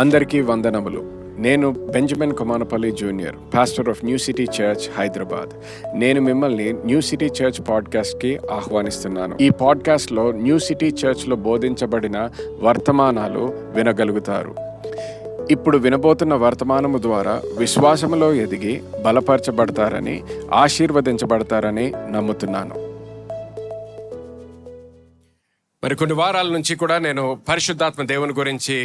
అందరికీ వందనములు. నేను Benjamin Komanapalli junior, pastor of new city church, Hyderabad. నేను మిమ్మల్ని న్యూ సిటీ చర్చ్ పాడ్కాస్ట్కి ఆహ్వానిస్తున్నాను. ఈ పాడ్కాస్ట్లో న్యూ సిటీ చర్చ్లో బోధించబడిన వర్తమానాలు వినగలుగుతారు. ఇప్పుడు వినబోతున్న వర్తమానము ద్వారా విశ్వాసములో ఎదిగి బలపరచబడతారని, ఆశీర్వదించబడతారని నమ్ముతున్నాను. మరి కొన్ని వారాల నుంచి కూడా నేను పరిశుద్ధాత్మ దేవుని గురించి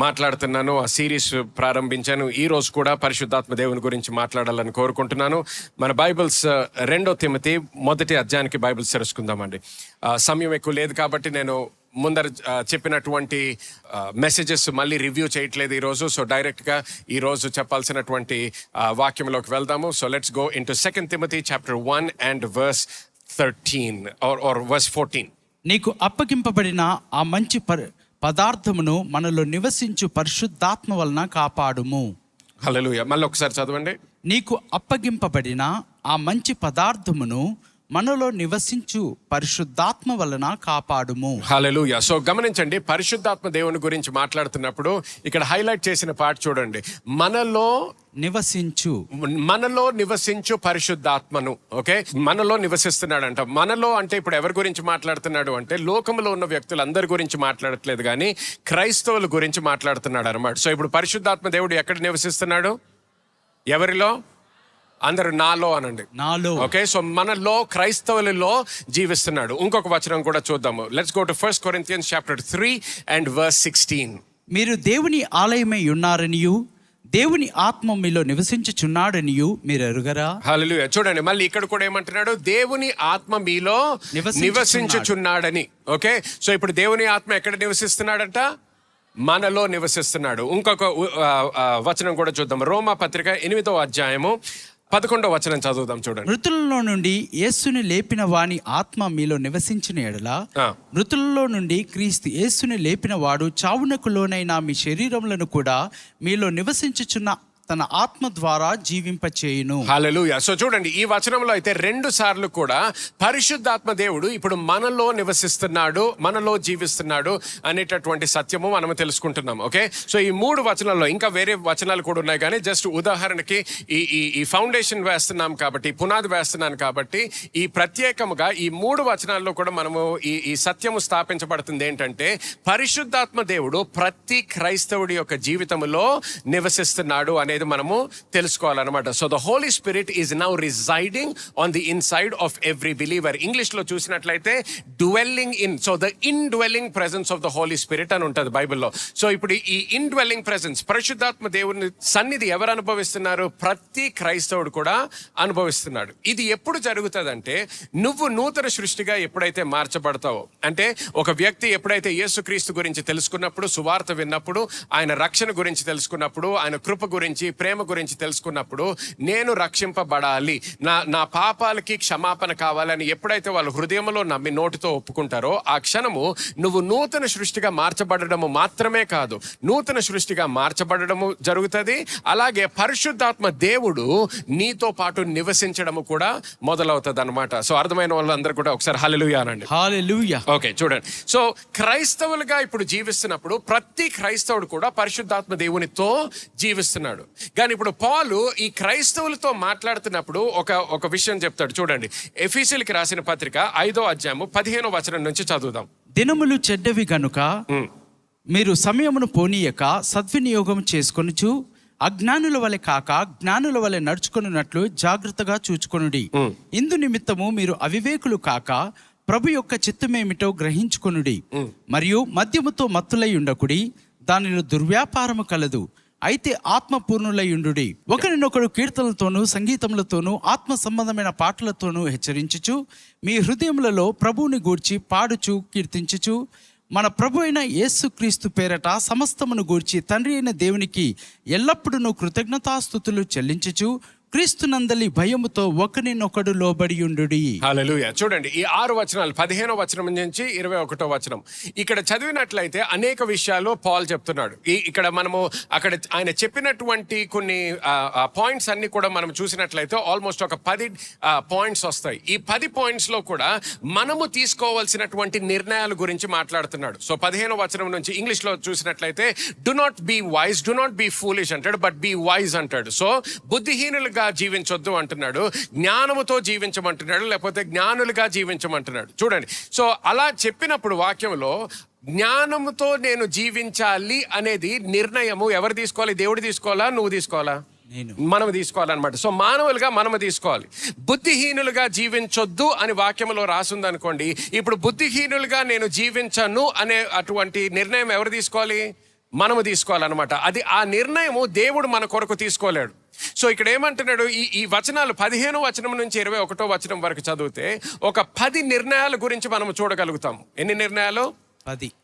మాట్లాడుతున్నాను. ఆ సిరీస్ ప్రారంభించాను. ఈ రోజు కూడా పరిశుద్ధాత్మ దేవుని గురించి మాట్లాడాలని కోరుకుంటున్నాను. మన బైబిల్స్ 2 తిమోతి 1 అధ్యాయానికి బైబిల్స్ తెరుచుకుందామండి. సమయం ఎక్కువ లేదు కాబట్టి నేను ముందర చెప్పినటువంటి మెసేజెస్ మళ్ళీ రివ్యూ చేయట్లేదు ఈరోజు. సో డైరెక్ట్గా ఈరోజు చెప్పాల్సినటువంటి వాక్యంలోకి వెళ్దాము. So let's go into 2 Timothy chapter 1 and verse 13 or verse 14. నీకు అప్పగింపబడిన ఆ మంచి పదార్థమును మనలో నివసించు పరిశుద్ధాత్మ వలన కాపాడుము. హల్లెలూయా. మళ్ళీ ఒకసారి చదవండి. నీకు అప్పగింపబడిన ఆ మంచి పదార్థమును మనలో నివసించు పరిశుద్ధాత్మ వలన కాపాడుము. హల్లెలూయా. సో గమనించండి, పరిశుద్ధాత్మ దేవుని గురించి మాట్లాడుతున్నప్పుడు ఇక్కడ హైలైట్ చేసిన పార్ట్ చూడండి. మనలో నివసించు పరిశుద్ధాత్మను. ఓకే, మనలో నివసిస్తున్నాడంట. మనలో అంటే ఇప్పుడు ఎవరి గురించి మాట్లాడుతున్నాడు అంటే లోకంలో ఉన్న వ్యక్తులందరి గురించి మాట్లాడట్లేదు, కానీ క్రైస్తవుల గురించి మాట్లాడుతున్నాడు అనమాట. సో ఇప్పుడు పరిశుద్ధాత్మ దేవుడు ఎక్కడ నివసిస్తున్నాడు? ఎవరిలో? అందరూ నాలో అనండి. నాలో. ఓకే, సో మనలో క్రైస్తవులలో జీవిస్తున్నాడు. ఇంకొక వచనం కూడా చూద్దాము. Let's go to 1 Corinthians chapter 3 and verse 16. మీరు దేవుని ఆలయమై ఉన్నారనియు దేవుని ఆత్మ మీలో నివసించుచున్నాడనియు మీరు ఎరుగరా? హల్లెలూయా. చూడండి, మళ్ళీ ఇక్కడ కూడా ఏమంటున్నాడు? దేవుని ఆత్మ మీలో నివసించుచున్నాడని. ఓకే, సో ఇప్పుడు దేవుని ఆత్మ ఎక్కడ నివసిస్తున్నాడంట? మనలో నివసిస్తున్నాడు. ఇంకొక వచనం కూడా చూద్దాం. రోమా పత్రిక 8వ అధ్యాయము 11వ వచనం చదువుదాం. చూడండి. మృతులలో నుండి యేసుని లేపిన వాని ఆత్మ మీలో నివసించిన ఎడల మృతులలో నుండి క్రీస్తు యేసుని లేపిన వాడు చావునకు లోనైన మీ శరీరములను కూడా మీలో నివసించుచున్న తన ఆత్మ ద్వారా జీవింపచేయును. హల్లెలూయా. సో చూడండి, ఈ వచనంలో అయితే 2 సార్లు కూడా పరిశుద్ధాత్మ దేవుడు ఇప్పుడు మనలో నివసిస్తున్నాడు, మనలో జీవిస్తున్నాడు అనేటటువంటి సత్యము మనం తెలుసుకుంటున్నాం. ఓకే, సో ఈ 3 వచనాల్లో ఇంకా వేరే వచనాలు కూడా ఉన్నాయి, కానీ జస్ట్ ఉదాహరణకి ఈ ఫౌండేషన్ వేస్తున్నాం కాబట్టి, పునాది వేస్తున్నాను కాబట్టి, ఈ ప్రత్యేకముగా ఈ 3 వచనాల్లో కూడా మనము ఈ సత్యము స్థాపించబడుతుంది. ఏంటంటే పరిశుద్ధాత్మ దేవుడు ప్రతి క్రైస్తవుడి యొక్క జీవితంలో నివసిస్తున్నాడు అనేది మనము తెలుసుకోవాలన్నమాట. So the Holy Spirit is now residing on the inside of every believer. English లో చూసినట్లయితే dwelling in, so the indwelling presence of the Holy Spirit అని ఉంటుంది బైబిల్లో. సో ఇప్పుడు ఈ ఇన్డ్వెల్లింగ్ ప్రెజెన్స్, పరిశుద్ధాత్మ దేవుని సన్నిధి ఎవరు అనుభవిస్తున్నారు? ప్రతి క్రైస్తవుడు కూడా అనుభవిస్తున్నాడు. ఇది ఎప్పుడు జరుగుతుందంటే నువ్వు నూతన సృష్టిగా ఎప్పుడైతే మార్చబడతావో, అంటే ఒక వ్యక్తి ఎప్పుడైతే యేసుక్రీస్తు గురించి తెలుసుకున్నప్పుడు, సువార్త విన్నప్పుడు, ఆయన రక్షణ గురించి తెలుసుకున్నప్పుడు, ఆయన కృప గురించి, ప్రేమ గురించి తెలుసుకున్నప్పుడు, నేను రక్షింపబడాలి, నా పాపాలకి క్షమాపణ కావాలని ఎప్పుడైతే వాళ్ళు హృదయంలో నమ్మి నోటితో ఒప్పుకుంటారో, ఆ క్షణము నువ్వు నూతన సృష్టిగా మార్చబడము మాత్రమే కాదు, నూతన సృష్టిగా మార్చబడము జరుగుతుంది. అలాగే పరిశుద్ధాత్మ దేవుడు నీతో పాటు నివసించడము కూడా మొదలవుతుంది అనమాట. సో అర్థమైన వాళ్ళందరూ కూడా ఒకసారి హల్లెలూయా అనండి. హల్లెలూయా. ఓకే, చూడండి. సో క్రైస్తవులుగా ఇప్పుడు జీవిస్తున్నప్పుడు ప్రతి క్రైస్తవుడు కూడా పరిశుద్ధాత్మ దేవునితో జీవిస్తున్నాడు. కానీ ఇప్పుడు పౌలు ఈ క్రైస్తవులతో మాట్లాడుతున్నప్పుడు ఒక విషయం చెప్తాడు. చూడండి, ఎఫెసీయులకు రాసిన పత్రిక 5వ అధ్యాయము 15వ వచనం నుంచి చదువుదాం. దినములు చెడ్డవి గనుక మీరు సమయమును పోనీయక సద్వినియోగం చేసుకొనుచు అజ్ఞానుల వలె కాక జ్ఞానుల వలె నడుచుకొనున్నట్లు జాగ్రత్తగా చూచుకొనుడి. ఇందు నిమిత్తము మీరు అవివేకులు కాక ప్రభు యొక్క చిత్తమేమిటో గ్రహించుకొనుడి. మరియు మద్యముతో మత్తులై ఉండకుడి, దానిలో దుర్వ్యాపారము కలదు. అయితే ఆత్మపూర్ణులయుండుడి. ఒకరినొకడు కీర్తనలతోనూ సంగీతములతోనూ ఆత్మ సంబంధమైన పాటలతోనూ హెచ్చరించుచు మీ హృదయములలో ప్రభువుని గూర్చి పాడుచు కీర్తించుచు మన ప్రభు అయిన యేసుక్రీస్తు పేరట సమస్తమును గూర్చి తండ్రి అయిన దేవునికి ఎల్లప్పుడూ కృతజ్ఞతాస్తుతులు చెల్లించుచు క్రీస్తునందలి భయముతో ఒకరినొకడు లోబడి ఉండుడి. హల్లెలూయా. చూడండి ఈ 6 వచనాలు 15వ వచనం నుంచి 21వ వచనం ఇక్కడ చదివినట్లయితే అనేక విషయాలు పాల్ చెప్తున్నాడు. ఇక్కడ మనము అక్కడ ఆయన చెప్పినటువంటి కొన్ని పాయింట్స్ అన్ని కూడా మనం చూసినట్లయితే ఆల్మోస్ట్ ఒక 10 పాయింట్స్ వస్తాయి. ఈ 10 పాయింట్స్ లో కూడా మనము తీసుకోవాల్సినటువంటి నిర్ణయాల గురించి మాట్లాడుతున్నాడు. సో 15వ వచనం నుంచి ఇంగ్లీష్ లో చూసినట్లయితే do not be wise, do not be foolish అంటాడు, బట్ బీ వైజ్ అంటాడు. సో బుద్ధిహీనులుగా జీవించొద్దు అంటున్నాడు, జ్ఞానముతో జీవించమంటున్నాడు, లేకపోతే జ్ఞానులుగా జీవించమంటున్నాడు. చూడండి, సో అలా చెప్పినప్పుడు వాక్యంలో జ్ఞానముతో నేను జీవించాలి అనేది నిర్ణయము ఎవరు తీసుకోవాలి? దేవుడు తీసుకోవాలా, నువ్వు తీసుకోవాలా? మనం తీసుకోవాలన్నమాట. సో మానవులుగా మనము తీసుకోవాలి. బుద్ధిహీనులుగా జీవించొద్దు అని వాక్యంలో రాసింది అనుకోండి, ఇప్పుడు బుద్ధిహీనులుగా నేను జీవించను అనే అటువంటి నిర్ణయం ఎవరు తీసుకోవాలి? మనము తీసుకోవాలన్నమాట. అది ఆ నిర్ణయము దేవుడు మన కొరకు తీసుకోలేడు. సో ఇక్కడ ఏమంటున్నాడు, ఈ వచనాలు 15వ వచనం నుంచి 21వ వచనం వరకు చదివితే ఒక 10 నిర్ణయాల గురించి మనం చూడగలుగుతాం. ఎన్ని నిర్ణయాలు?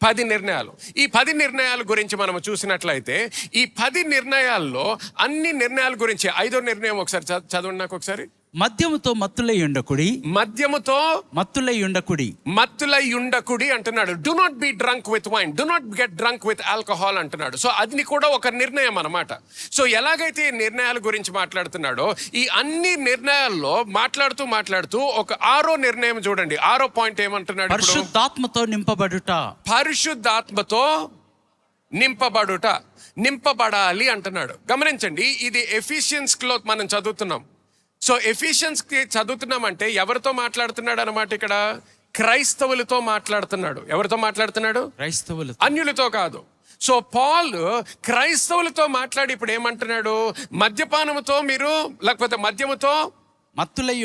10 నిర్ణయాలు. ఈ 10 నిర్ణయాల గురించి మనం చూసినట్లయితే ఈ 10 నిర్ణయాల్లో అన్ని నిర్ణయాల గురించి 5వ నిర్ణయం ఒకసారి చదవండి నాకు ఒకసారి. మద్యముతో మత్తులై ఉండకుడి. మద్యముతో మత్తులై ఉండకుడి. మత్తులై ఉండకుడి అంటున్నాడు. Do not be drunk with wine, do not get drunk with alcohol అంటున్నాడు. సో అది కూడా ఒక నిర్ణయం అన్నమాట. సో ఎలాగైతే ఈ నిర్ణయాల గురించి మాట్లాడుతున్నాడో ఈ అన్ని నిర్ణయాల్లో మాట్లాడుతూ ఒక 6వ నిర్ణయం చూడండి. 6వ పాయింట్ ఏమంటున్నాడు? పరిశుద్ధాత్మతో నింపబడుట. పరిశుద్ధాత్మతో నింపబడుట, నింపబడాలి అంటున్నాడు. గమనించండి, ఇది ఎఫిషియన్స్ లో మనం చదువుతున్నాం. సో ఎఫిషియన్స్ కి చదువుతున్నామంటే ఎవరితో మాట్లాడుతున్నాడు అన్నమాట? ఇక్కడ క్రైస్తవులతో మాట్లాడుతున్నాడు. ఎవరితో మాట్లాడుతున్నాడు? క్రైస్తవులు, అన్యులతో కాదు. సో పాల్ క్రైస్తవులతో మాట్లాడి ఇప్పుడు ఏమంటున్నాడు? మద్యపానముతో మీరు, లేకపోతే మద్యముతో మత్తులై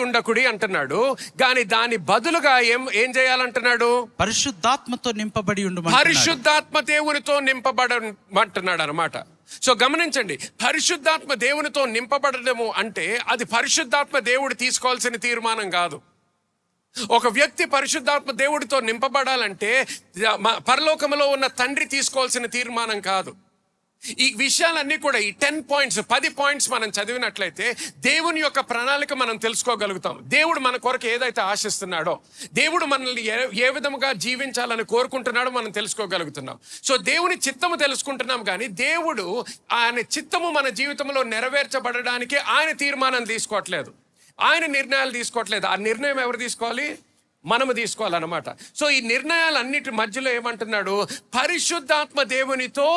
ఉండకుడి అంటున్నాడు. కానీ దాని బదులుగా ఏం చేయాలంటున్నాడు? పరిశుద్ధాత్మతో నింపబడి ఉండు. పరిశుద్ధాత్మ దేవునితో నింపబడమంటున్నాడు అనమాట. సో గమనించండి, పరిశుద్ధాత్మ దేవునితో నింపబడము అంటే అది పరిశుద్ధాత్మ దేవుడు తీసుకోవాల్సిన తీర్మానం కాదు. ఒక వ్యక్తి పరిశుద్ధాత్మ దేవుడితో నింపబడాలంటే పరలోకములో ఉన్న తండ్రి తీసుకోవాల్సిన తీర్మానం కాదు. ఈ విషయాలన్నీ కూడా ఈ 10 పాయింట్స్ మనం చదివినట్లయితే దేవుని యొక్క ప్రణాళిక మనం తెలుసుకోగలుగుతాం. దేవుడు మన కొరకు ఏదైతే ఆశిస్తున్నాడో, దేవుడు మనల్ని ఏ విధముగా జీవించాలని కోరుకుంటున్నాడో మనం తెలుసుకోగలుగుతున్నాం. సో దేవుని చిత్తము తెలుసుకుంటున్నాం, కానీ దేవుడు ఆయన చిత్తము మన జీవితంలో నెరవేర్చబడడానికి ఆయన తీర్మానం తీసుకోవట్లేదు, ఆయన నిర్ణయాలు తీసుకోవట్లేదు. ఆ నిర్ణయం ఎవరు తీసుకోవాలి? మనము తీసుకోవాలన్నమాట. సో ఈ నిర్ణయాలన్నిటి మధ్యలో ఏమంటున్నాడు? పరిశుద్ధాత్మ దేవునితో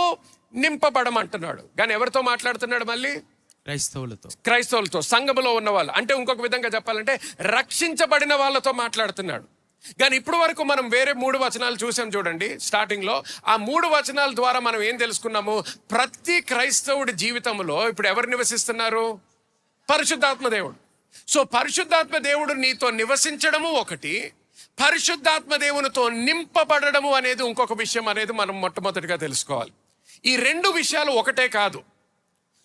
నింపబడమంటున్నాడు. కానీ ఎవరితో మాట్లాడుతున్నాడు? మళ్ళీ క్రైస్తవులతో, సంఘములో ఉన్న వాళ్ళు. అంటే ఇంకొక విధంగా చెప్పాలంటే రక్షించబడిన వాళ్ళతో మాట్లాడుతున్నాడు. కానీ ఇప్పుడు వరకు మనం వేరే 3 వచనాలు చూసాం చూడండి. స్టార్టింగ్ లో ఆ 3 వచనాల ద్వారా మనం ఏం తెలుసుకున్నాము? ప్రతి క్రైస్తవుడి జీవితంలో ఇప్పుడు ఎవరు నివసిస్తున్నారు? పరిశుద్ధాత్మ దేవుడు. సో పరిశుద్ధాత్మ దేవుడు నీతో నివసించడము ఒకటి, పరిశుద్ధాత్మ దేవునితో నింపబడము అనేది ఇంకొక విషయం అనేది మనం మొట్టమొదటిగా తెలుసుకోవాలి. ఈ 2 విషయాలు ఒకటే కాదు.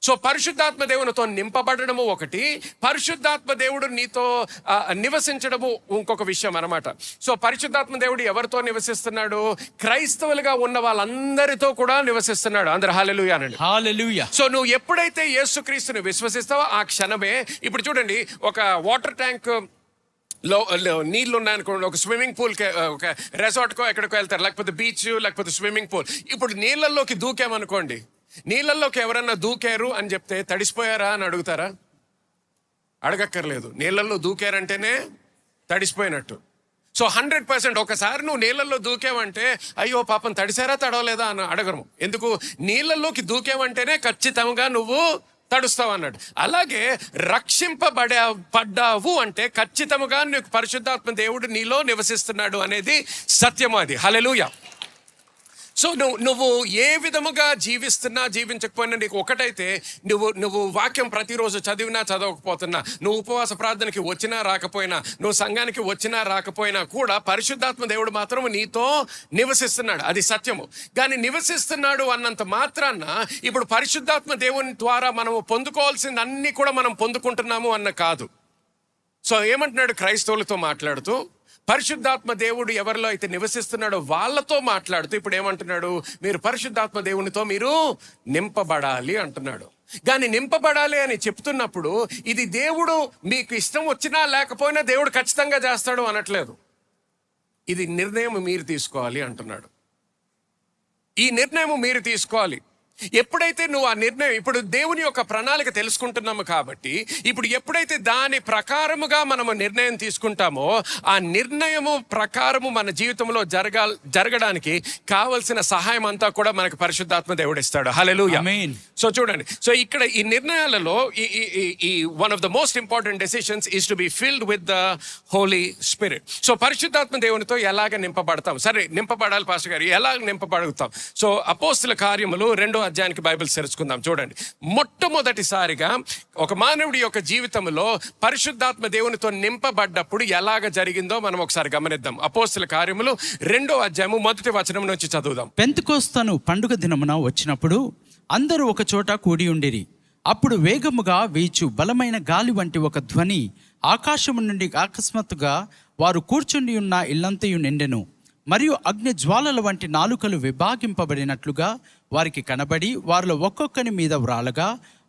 సో పరిశుద్ధాత్మ దేవునితో నింపబడము ఒకటి, పరిశుద్ధాత్మ దేవుడు నీతో నివసించడము ఇంకొక విషయం అన్నమాట. సో పరిశుద్ధాత్మ దేవుడు ఎవరితో నివసిస్తున్నాడు? క్రైస్తవులుగా ఉన్న వాళ్ళందరితో కూడా నివసిస్తున్నాడు. అందరూ హల్లెలూయా అనండి. హల్లెలూయా. సో నువ్వు ఎప్పుడైతే యేసుక్రీస్తుని విశ్వసిస్తావో ఆ క్షణమే, ఇప్పుడు చూడండి, ఒక వాటర్ ట్యాంక్ లో నీళ్లు ఉన్నాయనుకోండి, ఒక స్విమ్మింగ్ పూల్కి, ఒక రెసార్ట్కో ఎక్కడికో వెళ్తారు, లేకపోతే బీచ్, లేకపోతే స్విమ్మింగ్ పూల్. ఇప్పుడు నీళ్ళల్లోకి దూకామనుకోండి, నీళ్ళల్లోకి ఎవరన్నా దూకారు అని చెప్తే తడిసిపోయారా అని అడుగుతారా? అడగక్కర్లేదు. నీళ్ళల్లో దూకారంటేనే తడిసిపోయినట్టు. సో 100% ఒకసారి నువ్వు నీళ్ళల్లో దూకావంటే అయ్యో పాపం తడిసారా తడవలేదా అని అడగము. ఎందుకు? నీళ్ళల్లోకి ఖచ్చితంగా నువ్వు తడుస్తావు అన్నాడు. అలాగే పడ్డావు అంటే ఖచ్చితంగా నీకు పరిశుద్ధాత్మ దేవుడు నీలో నివసిస్తున్నాడు అనేది సత్యము. అది హల్లెలూయా. సో నువ్వు ఏ విధముగా జీవించకపోయినా నీకు ఒకటైతే, నువ్వు వాక్యం ప్రతిరోజు చదివినా చదవకపోతున్నా, నువ్వు ఉపవాస ప్రార్థనకి వచ్చినా రాకపోయినా, నువ్వు సంఘానికి వచ్చినా రాకపోయినా కూడా పరిశుద్ధాత్మ దేవుడు మాత్రం నీతో నివసిస్తున్నాడు. అది సత్యము. కానీ నివసిస్తున్నాడు అన్నంత మాత్రాన ఇప్పుడు పరిశుద్ధాత్మ దేవుని ద్వారా మనము పొందుకోవాల్సింది అన్ని కూడా మనం పొందుకుంటున్నాము అన్న కాదు. సో ఏమంటున్నాడు? క్రైస్తవులతో మాట్లాడుతూ పరిశుద్ధాత్మ దేవుడు ఎవరిలో అయితే నివసిస్తున్నాడో వాళ్ళతో మాట్లాడుతూ ఇప్పుడు ఏమంటున్నాడు, మీరు పరిశుద్ధాత్మ దేవునితో మీరు నింపబడాలి అంటున్నాడు. కానీ నింపబడాలి అని చెప్తున్నప్పుడు ఇది దేవుడు మీకు ఇష్టం వచ్చినా లేకపోయినా దేవుడు ఖచ్చితంగా చేస్తాడు అనట్లేదు. ఇది నిర్ణయం మీరు తీసుకోవాలి అంటున్నాడు. ఈ నిర్ణయం మీరు తీసుకోవాలి. ఎప్పుడైతే నువ్వు ఆ నిర్ణయం, ఇప్పుడు దేవుని యొక్క ప్రణాళిక తెలుసుకుంటున్నాము కాబట్టి ఇప్పుడు ఎప్పుడైతే దాని ప్రకారముగా మనము నిర్ణయం తీసుకుంటామో ఆ నిర్ణయము ప్రకారము మన జీవితంలో జరగడానికి కావలసిన సహాయం అంతా కూడా మనకు పరిశుద్ధాత్మ దేవుడు ఇస్తాడు. హల్లెలూయా. ఆమేన్. సో చూడండి, సో ఇక్కడ ఈ నిర్ణయాలలో ఈ one of the most important decisions is to be filled with the Holy Spirit. So పరిశుద్ధాత్మ దేవునితో ఎలాగ నింపబడతాం? సరే, నింపబడాలి పాస్టర్ గారు, ఎలాగ నింపబడతాం? సో అపోస్తుల కార్యములు 2వ అధ్యాయానికి బైబిల్ తెరుచుకుందాం. చూడండి, మొట్టమొదటిసారిగా ఒక మానవుడి యొక్క జీవితంలో పరిశుద్ధాత్మ దేవునితో నింపబడ్డప్పుడు ఎలాగ జరిగిందో మనం ఒకసారి గమనిద్దాం. అపోస్తుల కార్యములు 2వ అధ్యాయము 1వ వచనం నుంచి చదువుదాం. పెంతెకోస్తు పండుగ దినమున వచ్చినప్పుడు అందరూ ఒక చోట కూడి ఉండిరి. అప్పుడు వేగముగా వీచు బలమైన గాలి వంటి ఒక ధ్వని ఆకాశము నుండి అకస్మాత్తుగా వారు కూర్చుండి ఉన్న ఇల్లంతయు నిండెను. మరియు అగ్ని జ్వాలల వంటి నాలుకలు విభాగింపబడినట్లుగా వారికి కనబడి వారిలో ఒక్కొక్కని మీద వ్రాలగా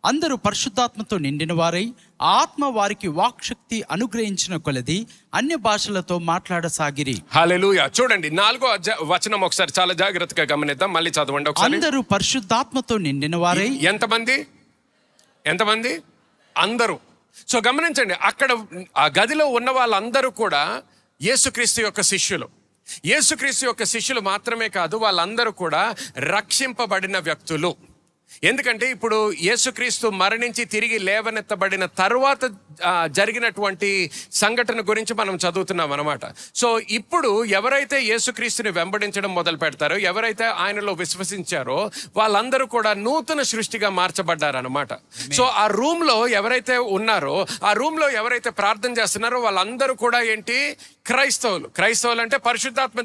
అందరూ పరిశుద్ధాత్మతో నిండిన వారై ఆ ఆత్మ వారికి వాక్శక్తి అనుగ్రహించిన కొలది అన్య భాషలతో మాట్లాడసాగిరి. హల్లెలూయా. చూడండి, 4వ వచనం ఒకసారి చాలా జాగ్రత్తగా గమనిద్దాం. మళ్ళీ చదవండి ఒకసారి. అందరూ పరిశుద్ధాత్మతో నిండిన వారై. ఎంతమంది? అందరూ. సో గమనించండి, అక్కడ ఆ గదిలో ఉన్న వాళ్ళందరూ కూడా యేసుక్రీస్తు యొక్క శిష్యులు. యేసుక్రీస్తు యొక్క శిష్యులు మాత్రమే కాదు, వాళ్ళందరూ కూడా రక్షింపబడిన వ్యక్తులు. ఎందుకంటే ఇప్పుడు యేసుక్రీస్తు మరణించి తిరిగి లేవనెత్తబడిన తరువాత జరిగినటువంటి సంఘటన గురించి మనం చదువుతున్నాం అన్నమాట. సో ఇప్పుడు ఎవరైతే యేసుక్రీస్తుని వెంబడించడం మొదలు పెడతారో, ఎవరైతే ఆయనలో విశ్వసించారో వాళ్ళందరూ కూడా నూతన సృష్టిగా మార్చబడ్డారన్నమాట. సో ఆ రూమ్లో ఎవరైతే ఉన్నారో, ఆ రూమ్లో ఎవరైతే ప్రార్థన చేస్తున్నారో వాళ్ళందరూ కూడా ఏంటి? క్రైస్తవులు అంటే పరిశుద్ధాత్మ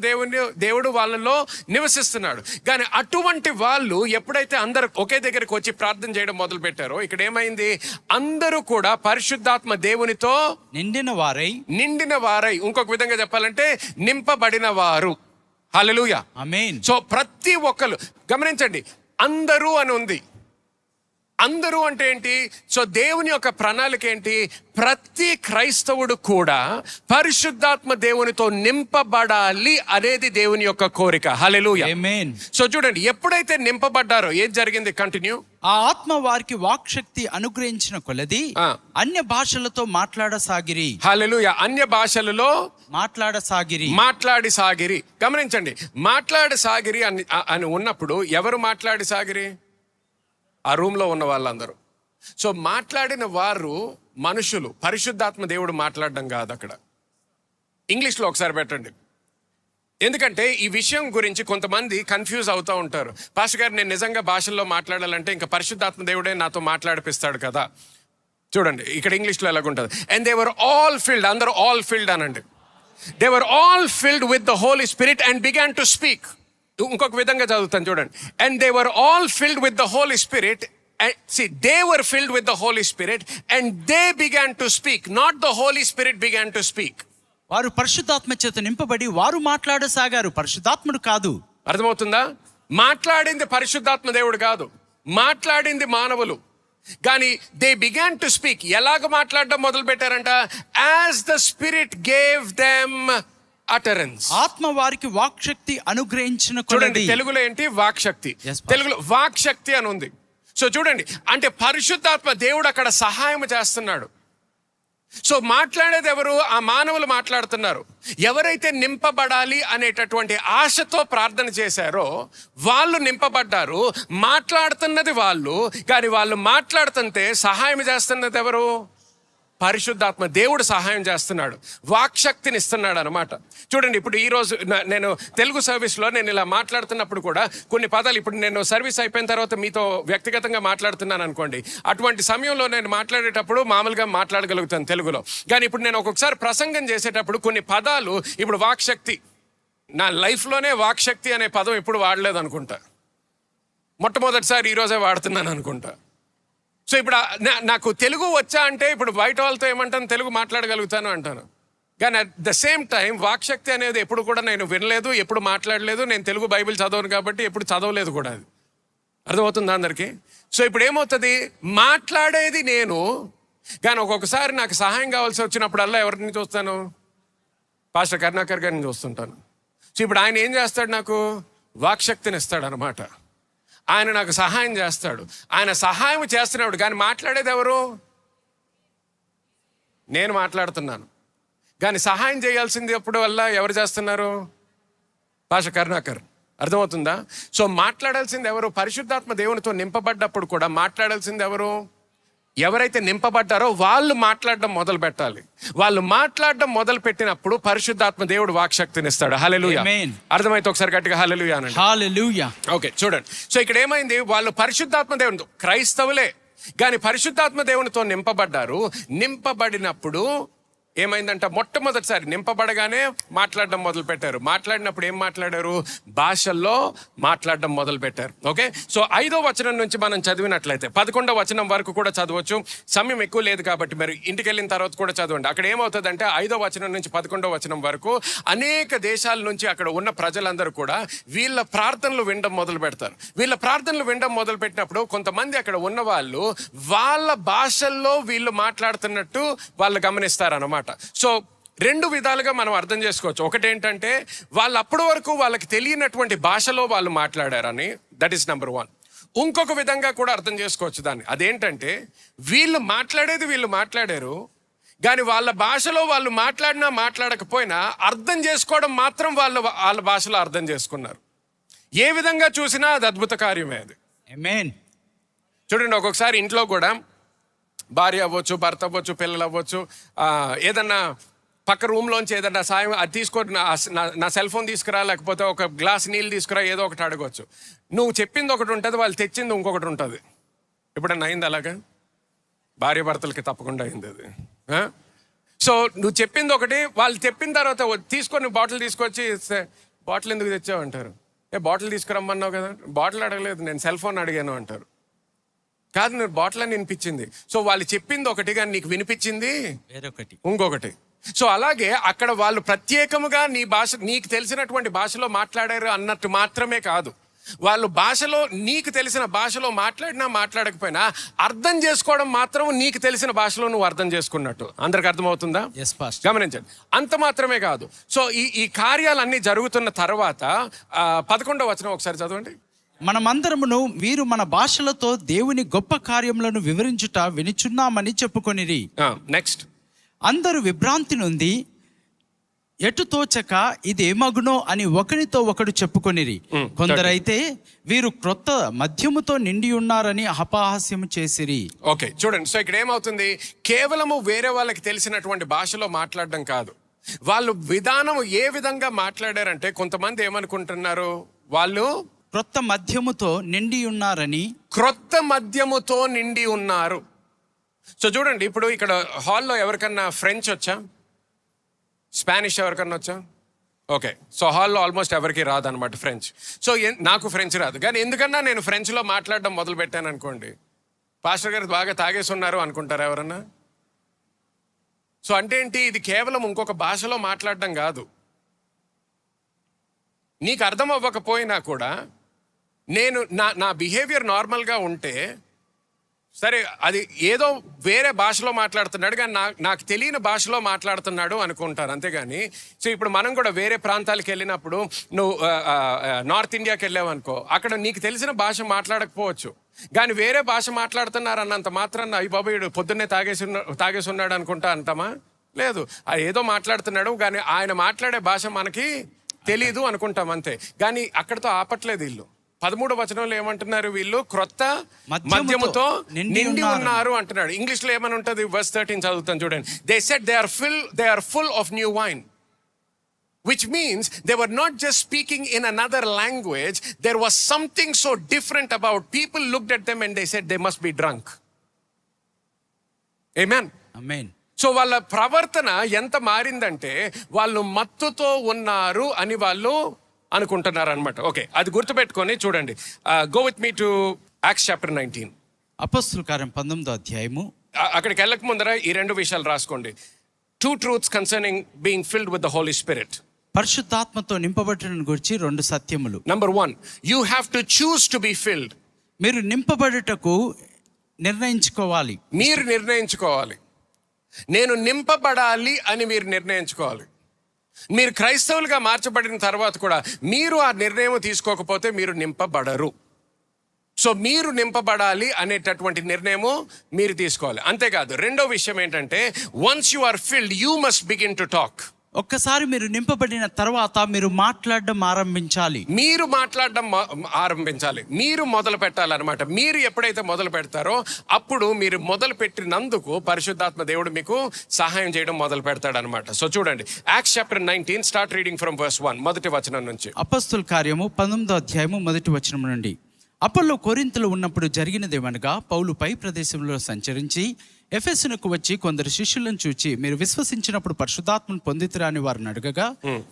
దేవుడు వాళ్ళలో నివసిస్తున్నాడు. కానీ అటువంటి వాళ్ళు ఎప్పుడైతే అందరూ ఒకే దగ్గరికి వచ్చి ప్రార్థన చేయడం మొదలు పెట్టారో ఇక్కడ ఏమైంది? అందరూ కూడా పరిశుద్ధాత్మ దేవునితో నిండిన వారై, ఇంకొక విధంగా చెప్పాలంటే నింపబడిన వారు. హల్లెలూయా. ఆమేన్. సో ప్రతి ఒక్కరు గమనించండి, అందరూ అని ఉంది. అందరూ అంటే ఏంటి? సో దేవుని యొక్క ప్రణాళిక ఏంటి? ప్రతి క్రైస్తవుడు కూడా పరిశుద్ధాత్మ దేవునితో నింపబడాలి అనేది దేవుని యొక్క కోరిక. హల్లెలూయా. ఆమేన్. సో చూడండి, ఎప్పుడైతే నింపబడ్డారో ఏం జరిగింది? కంటిన్యూ. ఆ ఆత్మ వారికి వాక్శక్తి అనుగ్రహించిన కొలది అన్య భాషలతో మాట్లాడసాగిరి. హల్లెలూయా. అన్య భాషలలో మాట్లాడి. గమనించండి, మాట్లాడసాగిరి అని ఉన్నప్పుడు ఎవరు మాట్లాడి? ఆ రూమ్లో ఉన్న వాళ్ళందరూ. సో మాట్లాడిన వారు మనుషులు, పరిశుద్ధాత్మ దేవుడు మాట్లాడడం కాదు అక్కడ. ఇంగ్లీష్లో ఒకసారి పెట్టండి. ఎందుకంటే ఈ విషయం గురించి కొంతమంది కన్ఫ్యూజ్ అవుతూ ఉంటారు. పాస్టర్ గారు, నేను నిజంగా భాషల్లో మాట్లాడాలంటే ఇంకా పరిశుద్ధాత్మ దేవుడే నాతో మాట్లాడిపిస్తాడు కదా. చూడండి, ఇక్కడ ఇంగ్లీష్లో ఎలాగుంటుంది? And they were all filled, అందరూ ఆల్ ఫిల్డ్ అనండి. They were all filled with the Holy Spirit and began to speak. ఇంకొక విధంగా చదువుతాను చూడండి. And they were all filled with the Holy Spirit. They were filled with the Holy Spirit and they began to speak, not the Holy Spirit began to speak. వారు పరిశుద్ధాత్మ చేత నింపబడి వారు మాట్లాడసాగారు, పరిశుద్ధాత్ముడు కాదు. అర్థమవుతుందా? మాట్లాడింది పరిశుద్ధాత్మ దేవుడు కాదు, మాట్లాడింది మానవులు. కానీ they began to speak. ఎలాగ మాట్లాడడం మొదలు పెట్టారంట? As the Spirit gave them utterance. ఆత్మ వారికి వాక్శక్తి అనుగ్రహించిన కొలది. చూడండి, తెలుగులో ఏంటి? వాక్శక్తి. తెలుగులో వాక్శక్తి అని ఉంది. సో చూడండి, అంటే పరిశుద్ధాత్మ దేవుడు అక్కడ సహాయం చేస్తున్నాడు. సో మాట్లాడేది ఎవరు? ఆ మానవులు మాట్లాడుతున్నారు. ఎవరైతే నింపబడాలి అనేటటువంటి ఆశతో ప్రార్థన చేశారో వాళ్ళు నింపబడ్డారు. మాట్లాడుతున్నది వాళ్ళు, కానీ వాళ్ళు మాట్లాడుతుంటే సహాయం చేస్తున్నది ఎవరు? పరిశుద్ధాత్మ దేవుడు సహాయం చేస్తున్నాడు, వాక్శక్తిని ఇస్తున్నాడు అనమాట. చూడండి, ఇప్పుడు ఈరోజు నేను తెలుగు సర్వీస్లో నేను ఇలా మాట్లాడుతున్నప్పుడు కూడా కొన్ని పదాలు, ఇప్పుడు నేను సర్వీస్ అయిపోయిన తర్వాత మీతో వ్యక్తిగతంగా మాట్లాడుతున్నాను అనుకోండి, అటువంటి సమయంలో నేను మాట్లాడేటప్పుడు మామూలుగా మాట్లాడగలుగుతాను తెలుగులో. కానీ ఇప్పుడు నేను ఒక్కొక్కసారి ప్రసంగం చేసేటప్పుడు కొన్ని పదాలు, ఇప్పుడు వాక్శక్తి, నా లైఫ్లోనే వాక్శక్తి అనే పదం ఎప్పుడు వాడలేదు అనుకుంటా, మొట్టమొదటిసారి ఈరోజే వాడుతున్నాను అనుకుంటా. సో ఇప్పుడు నాకు తెలుగు వచ్చా అంటే ఇప్పుడు బయట వాళ్ళతో ఏమంటాను? తెలుగు మాట్లాడగలుగుతాను అంటాను. కానీ అట్ ద సేమ్ టైం వాక్శక్తి అనేది ఎప్పుడు కూడా నేను వినలేదు, ఎప్పుడు మాట్లాడలేదు. నేను తెలుగు బైబిల్ చదవను కాబట్టి ఎప్పుడు చదవలేదు కూడా. అది అర్థమవుతుందా అందరికీ? సో ఇప్పుడు ఏమవుతుంది, మాట్లాడేది నేను, కానీ ఒక్కొక్కసారి నాకు సహాయం కావాల్సి వచ్చినప్పుడల్లా ఎవరిని చూస్తాను? పాస్టర్ కరుణాకర్ గారిని చూస్తుంటాను. సో ఇప్పుడు ఆయన ఏం చేస్తాడు, నాకు వాక్శక్తిని ఇస్తాడు అనమాట. ఆయన నాకు సహాయం చేస్తాడు. ఆయన సహాయం చేస్తున్నాడు, కానీ మాట్లాడేది ఎవరు? నేను మాట్లాడుతున్నాను, కానీ సహాయం చేయాల్సింది ఎప్పుడు వల్ల ఎవరు చేస్తున్నారు? పాస్టర్ కరుణాకర్. అర్థమవుతుందా? సో మాట్లాడాల్సింది ఎవరు? పరిశుద్ధాత్మ దేవునితో నింపబడ్డప్పుడు కూడా మాట్లాడాల్సింది ఎవరు? ఎవరైతే నింపబడ్డారో వాళ్ళు మాట్లాడడం మొదలు పెట్టాలి. వాళ్ళు మాట్లాడడం మొదలు పెట్టినప్పుడు పరిశుద్ధాత్మ దేవుడు వాక్శక్తిని ఇస్తాడు. హల్లెలూయా. అర్థమైతే ఒకసారి గట్టిగా హల్లెలూయా అనండి. హల్లెలూయా. ఓకే, చూడండి. సో ఇక్కడ ఏమైంది, వాళ్ళు పరిశుద్ధాత్మ దేవునితో, క్రైస్తవులే కానీ పరిశుద్ధాత్మ దేవునితో నింపబడ్డారు. నింపబడినప్పుడు ఏమైందంట, మొట్టమొదటిసారి నింపబడగానే మాట్లాడడం మొదలు పెట్టారు. మాట్లాడినప్పుడు ఏం మాట్లాడారు? భాషల్లో మాట్లాడడం మొదలు పెట్టారు. ఓకే, సో 5వ వచనం నుంచి మనం చదివినట్లయితే 11వ వచనం వరకు కూడా చదవచ్చు. సమయం ఎక్కువ లేదు కాబట్టి మీరు ఇంటికి వెళ్ళిన తర్వాత కూడా చదవండి. అక్కడ ఏమవుతుందంటే 5వ వచనం నుంచి 11వ వచనం వరకు అనేక దేశాల నుంచి అక్కడ ఉన్న ప్రజలందరూ కూడా వీళ్ళ ప్రార్థనలు వినడం మొదలు పెడతారు. వీళ్ళ ప్రార్థనలు వినడం మొదలు పెట్టినప్పుడు కొంతమంది అక్కడ ఉన్న వాళ్ళు వాళ్ళ భాషల్లో వీళ్ళు మాట్లాడుతున్నట్టు వాళ్ళు గమనిస్తారన్నమాట. సో 2 విధాలుగా మనం అర్థం చేసుకోవచ్చు. ఒకటి ఏంటంటే వాళ్ళు అప్పటి వరకు వాళ్ళకి తెలియనటువంటి భాషలో వాళ్ళు మాట్లాడారని, దట్ ఈస్ నెంబర్ 1. ఇంకొక విధంగా కూడా అర్థం చేసుకోవచ్చు దాన్ని. అదేంటంటే వీళ్ళు మాట్లాడారు, కానీ వాళ్ళ భాషలో వాళ్ళు మాట్లాడినా మాట్లాడకపోయినా అర్థం చేసుకోవడం మాత్రం వాళ్ళ భాషలో అర్థం చేసుకున్నారు. ఏ విధంగా చూసినా అది అద్భుత కార్యమే అది. ఆమేన్. చూడండి, ఒక్కొక్కసారి ఇంట్లో కూడా భార్య అవ్వచ్చు, భర్త అవ్వచ్చు, పిల్లలు అవ్వచ్చు, ఏదన్నా పక్క రూమ్లోంచి ఏదన్నా సాయం అది తీసుకొని నా సెల్ ఫోన్ తీసుకురా, లేకపోతే ఒక గ్లాస్ నీళ్ళు తీసుకురా, ఏదో ఒకటి అడగవచ్చు. నువ్వు చెప్పింది ఒకటి ఉంటుంది, వాళ్ళు తెచ్చింది ఇంకొకటి ఉంటుంది. ఎప్పుడన్నా అయింది అలాగా? భార్య భర్తలకి తప్పకుండా అయింది అది. సో నువ్వు చెప్పింది ఒకటి, వాళ్ళు చెప్పిన తర్వాత తీసుకొని బాటిల్ తీసుకొచ్చి బాటిల్ ఎందుకు తెచ్చావు అంటారు. బాటిల్ తీసుకురమ్మన్నావు కదా. బాటిల్ అడగలేదు, నేను సెల్ ఫోన్ అడిగాను అంటారు. కాదు, నేను బాటిల్ అని వినిపించింది. సో వాళ్ళు చెప్పింది ఒకటి, కానీ నీకు వినిపించింది వేరొకటి, ఇంకొకటి. సో అలాగే అక్కడ వాళ్ళు ప్రత్యేకముగా నీ భాష, నీకు తెలిసినటువంటి భాషలో మాట్లాడారు అన్నట్టు మాత్రమే కాదు, వాళ్ళు భాషలో, నీకు తెలిసిన భాషలో మాట్లాడినా మాట్లాడకపోయినా అర్థం చేసుకోవడం మాత్రం నీకు తెలిసిన భాషలో నువ్వు అర్థం చేసుకున్నట్టు. అందరికి అర్థమవుతుందా? గమనించండి. అంత మాత్రమే కాదు. సో ఈ కార్యాలన్నీ జరుగుతున్న తర్వాత 11వ వచనం ఒకసారి చదవండి. మనమందరమును వీరు మన భాషలతో దేవుని గొప్ప కార్యములను వివరించుట వినుచున్నామని చెప్పుకొనిరి. నెక్స్ట్. అందరూ విభ్రాంతి నుండి ఎటు తోచక ఇదేమగునో అని ఒకరితో ఒకడు చెప్పుకొనిరి. కొందరైతే వీరు క్రొత్త మద్యముతో నిండి ఉన్నారని అపహాస్యము చేసిరి. ఓకే, చూడండి. సో ఇక్కడ ఏమవుతుంది, కేవలము వేరే వాళ్ళకి తెలిసినటువంటి భాషలో మాట్లాడడం కాదు, వాళ్ళు విధానం ఏ విధంగా మాట్లాడారంటే కొంతమంది ఏమనుకుంటున్నారు, వాళ్ళు క్రొత్త మద్యముతో నిండి ఉన్నారని. క్రొత్త మద్యముతో నిండి ఉన్నారు. సో చూడండి, ఇప్పుడు ఇక్కడ హాల్లో ఎవరికన్నా ఫ్రెంచ్ వచ్చా, స్పానిష్ ఎవరికన్నా వచ్చా? ఓకే, సో హాల్లో ఆల్మోస్ట్ ఎవరికి రాదనమాట ఫ్రెంచ్. సో నాకు ఫ్రెంచ్ రాదు, కానీ ఎందుకన్నా నేను ఫ్రెంచ్లో మాట్లాడడం మొదలు పెట్టాను అనుకోండి, పాస్టర్ గారు బాగా తాగేసి ఉన్నారు అనుకుంటారా ఎవరన్నా? సో అంటే ఏంటి, ఇది కేవలం ఇంకొక భాషలో మాట్లాడడం కాదు. నీకు అర్థం అవ్వకపోయినా కూడా నేను నా బిహేవియర్ నార్మల్గా ఉంటే సరే, అది ఏదో వేరే భాషలో మాట్లాడుతున్నాడు, కానీ నాకు తెలియని భాషలో మాట్లాడుతున్నాడు అనుకుంటారు, అంతేగాని. సో ఇప్పుడు మనం కూడా వేరే ప్రాంతాలకు వెళ్ళినప్పుడు, నువ్వు నార్త్ ఇండియాకి వెళ్ళావు అనుకో, అక్కడ నీకు తెలిసిన భాష మాట్లాడకపోవచ్చు, కానీ వేరే భాష మాట్లాడుతున్నారు అన్నంత మాత్రాన అయ్యి బాబు వీడు పొద్దున్నే తాగేసి ఉన్నాడు అనుకుంటా అంటామా? లేదు, ఏదో మాట్లాడుతున్నాడు, కానీ ఆయన మాట్లాడే భాష మనకి తెలీదు అనుకుంటాం అంతే. కానీ అక్కడతో ఆపట్లేదు వీళ్ళు. 13వ వచనంలో ఏమంటున్నారు, వీళ్ళు క్రొత్త మద్యముతో నిండి ఉన్నారు అంటున్నాడు. ఇంగ్లీష్ లో ఏమని ఉంటుంది, verse 13 చదువుతాను చూడండి. They said they are full of new wine, which means they were not just speaking in another language. There was something so different about people looked at them and they said they must be drunk. Amen. Amen. So వాళ్ళ ప్రవర్తన ఎంత మారిందంటే వాళ్ళు మత్తుతో ఉన్నారు అని వాళ్ళు అనుకుంటున్నారు అనమాట. Okay, అది గుర్తుపెట్టుకొని చూడండి. Go with me to acts chapter 19. అపొస్తలుల కార్యం 19వ అధ్యాయము. అక్కడికి వెళ్ళక ముందర ఈ 2 విషయాలు రాసుకోండి. 2 truths concerning being filled with the Holy Spirit. పరిశుద్ధాత్మతో నింపబడటం గురించి 2 సత్యములు. Number 1, you have to choose to be filled. మీరు నింపబడుటకు నిర్ణయించుకోవాలి. మీరు నిర్ణయించుకోవాలి. నేను నింపబడాలి అని మీరు నిర్ణయించుకోవాలి. మీరు క్రైస్తవులుగా మార్చబడిన తర్వాత కూడా మీరు ఆ నిర్ణయం తీసుకోకపోతే మీరు నింపబడరు. సో మీరు నింపబడాలి అనేటటువంటి నిర్ణయము మీరు తీసుకోవాలి. అంతేకాదు, రెండో విషయం ఏంటంటే, once you are filled you must begin to talk. ఒక్కసారి మీరు నింపబడిన తర్వాత మీరు మాట్లాడడం ఆరంభించాలి. మీరు మాట్లాడడం ఆరంభించాలి. మీరు మొదలు పెట్టాలన్నమాట. మీరు ఎప్పుడైతే మొదలు పెడతారో అప్పుడు మీరు మొదలు పెట్టినందుకు పరిశుద్ధాత్మ దేవుడు మీకు సహాయం చేయడం మొదలు పెడతాడు అనమాట. సో చూడండి, Acts chapter 19, start reading from verse 1, మొదటి వచనం నుంచి. అపొస్తలుల కార్యము 19వ అధ్యాయము మొదటి వచనం నుండి. అపోల్లో కొరింథులో ఉన్నప్పుడు జరిగినదేమనగా, పౌలు పై ప్రదేశంలో సంచరించి ఎఫెసునకు వచ్చి కొందరు శిష్యులను చూచి, మీరు విశ్వసించినప్పుడు పరిశుద్ధాత్మను పొందితిరా అని వారిని అడగగా,